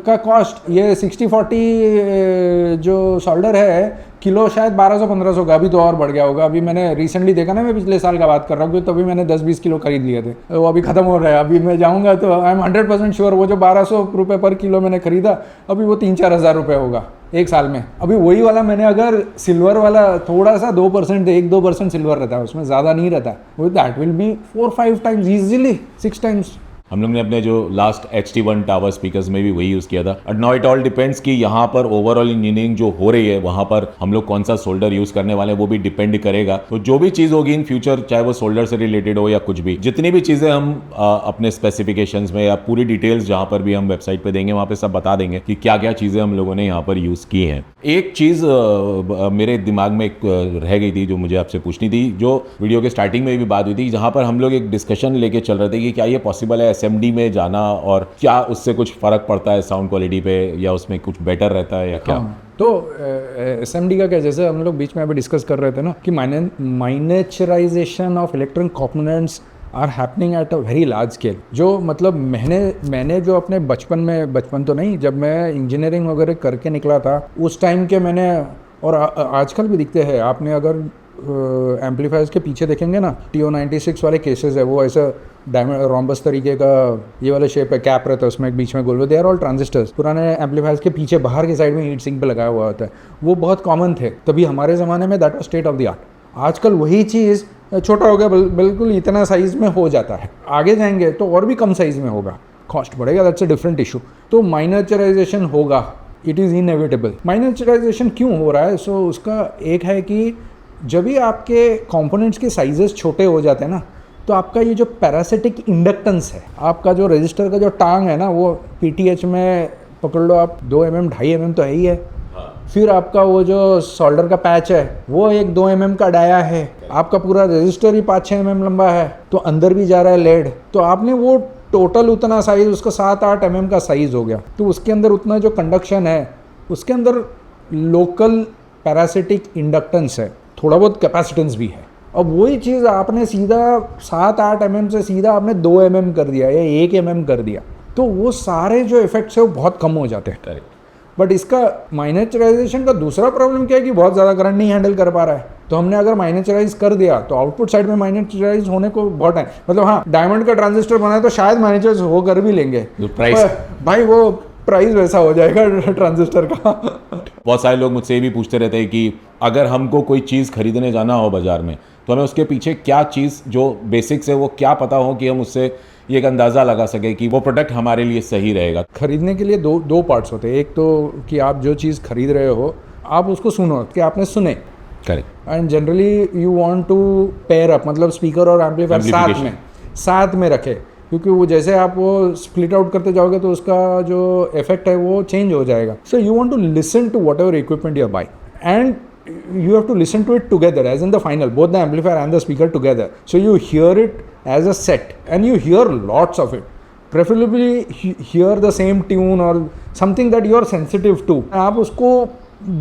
का कॉस्ट ये 60-40 जो सोल्डर है, किलो शायद 1200-1500 का, अभी तो और बढ़ गया होगा। अभी मैंने रिसेंटली देखा ना, मैं पिछले साल का बात कर रहा हूँ, तभी मैंने 10-20 किलो खरीद लिए थे। वो अभी ख़त्म हो रहा है। अभी मैं जाऊँगा तो आई एम 100% श्योर वो जो 1200 रुपये पर किलो मैंने खरीदा, अभी वो 3-4 हज़ार रुपये होगा एक साल में। अभी वही वाला मैंने अगर सिल्वर वाला थोड़ा सा 2%, 1-2% सिल्वर रहता है उसमें, ज़्यादा नहीं रहता, वो that will be 4-5 times easily, 6 times. हम लोग ने अपने जो लास्ट HT1 टावर स्पीकर्स में भी वही यूज़ किया था। और नाउ इट ऑल डिपेंड्स कि यहाँ पर ओवरऑल इंजीनियरिंग जो हो रही है वहाँ पर हम लोग कौन सा सोल्डर यूज़ करने वाले हैं वो भी डिपेंड करेगा। तो जो भी चीज़ होगी इन फ्यूचर, चाहे वो सोल्डर से रिलेटेड हो या कुछ भी, जितनी भी चीज़ें हम अपने स्पेसिफिकेशंस में या पूरी डिटेल्स जहाँ पर भी हम वेबसाइट पर देंगे वहाँ पर सब बता देंगे कि क्या क्या चीज़ें हम लोगों ने यहाँ पर यूज़ की हैं। एक चीज़ मेरे दिमाग में एक रह गई थी जो मुझे आपसे पूछनी थी, जो वीडियो के स्टार्टिंग में भी बात हुई थी, जहाँ पर हम लोग एक डिस्कशन लेके चल रहे थे कि क्या ये पॉसिबल है SMD में जाना, और क्या उससे कुछ फर्क पड़ता है साउंड क्वालिटी पे, या उसमें कुछ बेटर रहता है या क्या? तो SMD का क्या, जैसे हम लोग बीच में अभी डिस्कस कर रहे थे ना कि miniaturization of electronic components are happening at a very large scale. जो मतलब मैंने जो अपने बचपन तो नहीं, जब मैं इंजीनियरिंग वगैरह करके निकला था उस टाइम के मैंने, और आजकल भी दिखते हैं, आपने अगर एम्पलीफायर्स के पीछे देखेंगे ना, TO-96 वाले केसेस है, वो ऐसा डायमंड रोम्बस तरीके का ये वाला शेप है, कैप रहता है उसमें, एक बीच में गोल, दे आर ऑल ट्रांजिस्टर्स। पुराने एम्पलीफायर्स के पीछे बाहर की साइड में हीट सिंक पे लगाया हुआ होता है, वो बहुत कॉमन थे तभी हमारे ज़माने में, that was state of the art. आजकल वही चीज़ छोटा हो गया, बिल्कुल इतना साइज़ में हो जाता है, आगे जाएंगे तो और भी कम साइज़ में होगा, कॉस्ट बढ़ेगा, दैट्स अ डिफरेंट इशू। तो माइनेचराइजेशन होगा, इट इज़ इनएविटेबल। माइनेचराइजेशन क्यों हो रहा है? सो उसका एक है कि जब भी आपके कंपोनेंट्स के साइजेस छोटे हो जाते हैं ना, तो आपका ये जो पैरासिटिक इंडक्टेंस है, आपका जो रजिस्टर का जो टांग है ना, वो PTH में पकड़ लो आप 2 mm 2.5 mm तो है ही है। फिर आपका वो जो सोल्डर का पैच है वो एक 2 mm का डाया है, आपका पूरा रजिस्टर ही 5-6 mm लंबा है, तो अंदर भी जा रहा है लेड, तो आपने वो टोटल उतना साइज, उसका 7-8 mm का साइज हो गया, तो उसके अंदर उतना जो कंडक्शन है, उसके अंदर लोकल पैरासिटिक इंडक्टेंस है, थोड़ा बहुत कैपेसिटेंस भी है। अब वही चीज़ आपने सीधा 7-8 mm से सीधा आपने 2 mm कर दिया या 1 mm कर दिया, तो वो सारे जो इफेक्ट्स है वो बहुत कम हो जाते हैं। बट इसका माइनेचराइजेशन का दूसरा प्रॉब्लम क्या है कि बहुत ज़्यादा करंट नहीं हैंडल कर पा रहा है, तो हमने अगर माइनेचराइज कर दिया तो आउटपुट साइड में माइनेचराइज होने को बहुत टाइम, मतलब हाँ डायमंड का ट्रांजिस्टर बनाए तो शायद माइनेचराइज हो कर भी लेंगे, भाई वो प्राइस वैसा हो जाएगा ट्रांजिस्टर का। बहुत सारे लोग मुझसे ये भी पूछते रहते हैं कि अगर हमको कोई चीज़ खरीदने जाना हो बाजार में, तो हमें उसके पीछे क्या चीज़ जो बेसिक्स है वो क्या पता हो कि हम उससे ये एक अंदाज़ा लगा सके कि वो प्रोडक्ट हमारे लिए सही रहेगा। खरीदने के लिए दो पार्ट्स होते हैं, एक तो कि आप जो चीज़ खरीद रहे हो आप उसको सुनो कि आपने सुने, correct, and generally you want to pair up, मतलब स्पीकर और एम्पलीफायर साथ में रखे, क्योंकि वो जैसे आप वो स्प्लिट आउट करते जाओगे तो उसका जो इफेक्ट है वो चेंज हो जाएगा। So you want to listen to whatever equipment you are buying, and you have to listen to it together, as in the final, both the amplifier and the speaker together, so you hear it as a set and you hear lots of it, preferably hear the same tune or something that you are sensitive to। आप उसको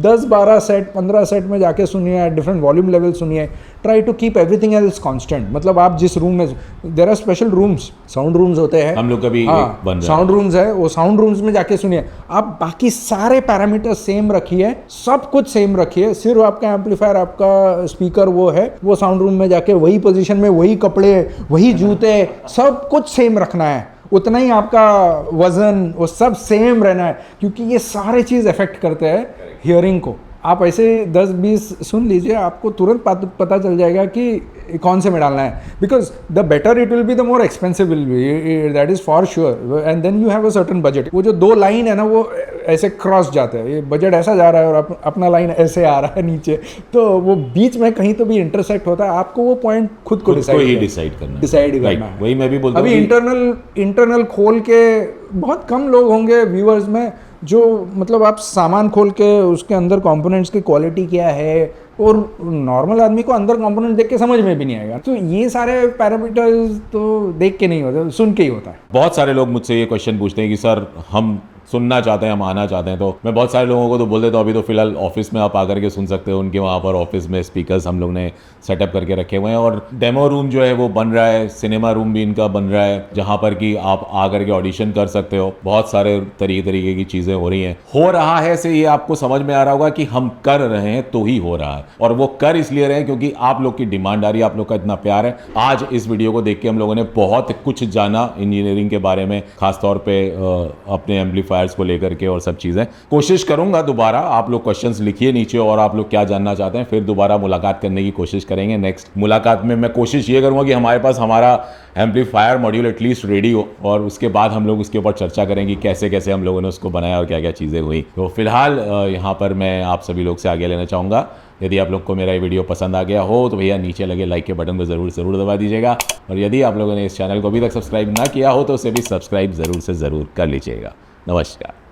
10-12 set 15 set में जाके सुनिए, different volume level सुनिए, try to keep everything else constant. मतलब आप जिस room में, there are special rooms, sound rooms होते हैं, हम लोग कभी साउंड रूम्स है, वो साउंड रूम्स में जाके सुनिए, आप बाकी सारे पैरामीटर सेम रखिए, सब कुछ सेम रखिए, सिर्फ आपका एम्पलीफायर, आपका स्पीकर वो है, वो साउंड रूम में जाके वही पोजीशन में, वही कपड़े, वही जूते, सब कुछ सेम रखना है, उतना ही आपका वजन वो सब सेम रहना है, क्योंकि ये सारे चीज़ अफेक्ट करते हैं हियरिंग को। आप ऐसे 10-20 सुन लीजिए, आपको तुरंत पता चल जाएगा कि कौन से में डालना है, because the better it will be the more expensive will be, that is for sure, and then you have a certain budget. वो जो 2 लाइन है ना वो ऐसे क्रॉस जाते हैं, ये बजट ऐसा जा रहा है और अपना लाइन ऐसे आ रहा है नीचे, तो वो बीच में कहीं तो भी इंटरसेक्ट होता है, आपको वो पॉइंट खुद को डिसाइड करना है। वही मैं भी बोलता हूं, अभी इंटरनल खोल के बहुत कम लोग होंगे व्यूअर्स में जो, मतलब आप सामान खोल के उसके अंदर कंपोनेंट्स की क्वालिटी क्या है, और नॉर्मल आदमी को अंदर कंपोनेंट देख के समझ में भी नहीं आएगा। तो ये सारे पैरामीटर्स तो देख के नहीं होते, सुन के ही होता है। बहुत सारे लोग मुझसे ये क्वेश्चन पूछते हैं कि सर हम सुनना चाहते हैं, हम आना चाहते हैं, तो मैं बहुत सारे लोगों को तो बोल देता हूँ अभी तो फिलहाल ऑफिस में आप आकर के सुन सकते हो, उनके वहाँ पर ऑफिस में स्पीकर्स हम लोग ने सेटअप करके रखे हुए हैं, और डेमो रूम जो है वो बन रहा है, सिनेमा रूम भी इनका बन रहा है, जहाँ पर कि आप आकर के ऑडिशन कर सकते हो। बहुत सारे तरीके की चीज़ें हो रही हैं, हो रहा है से ये आपको समझ में आ रहा होगा कि हम कर रहे हैं तो ही हो रहा है, और वो कर इसलिए रहे हैं क्योंकि आप लोग की डिमांड आ रही है, आप लोग का इतना प्यार है। आज इस वीडियो को देख के हम लोगों ने बहुत कुछ जाना इंजीनियरिंग के बारे में, खासतौर पर अपने एम्पलीफायर एम्पलीफायर्स को लेकर के और सब चीज़ें। कोशिश करूंगा दोबारा, आप लोग क्वेश्चंस लिखिए नीचे और आप लोग क्या जानना चाहते हैं, फिर दोबारा मुलाकात करने की कोशिश करेंगे। नेक्स्ट मुलाकात में मैं कोशिश ये करूंगा कि हमारे पास हमारा एम्पलीफायर मॉड्यूल एटलीस्ट रेडी हो और उसके बाद हम लोग उसके ऊपर चर्चा करेंगे कैसे कैसे हम लोगों ने उसको बनाया और क्या क्या चीज़ें हुई। तो फिलहाल यहाँ पर मैं आप सभी लोग से आगे लेना चाहूँगा, यदि आप लोग को मेरा ये वीडियो पसंद आ गया हो तो भैया नीचे लगे लाइक के बटन को ज़रूर दबा दीजिएगा, और यदि आप लोगों ने इस चैनल को अभी तक सब्सक्राइब ना किया हो तो उसे भी सब्सक्राइब ज़रूर से ज़रूर कर लीजिएगा। नमस्कार।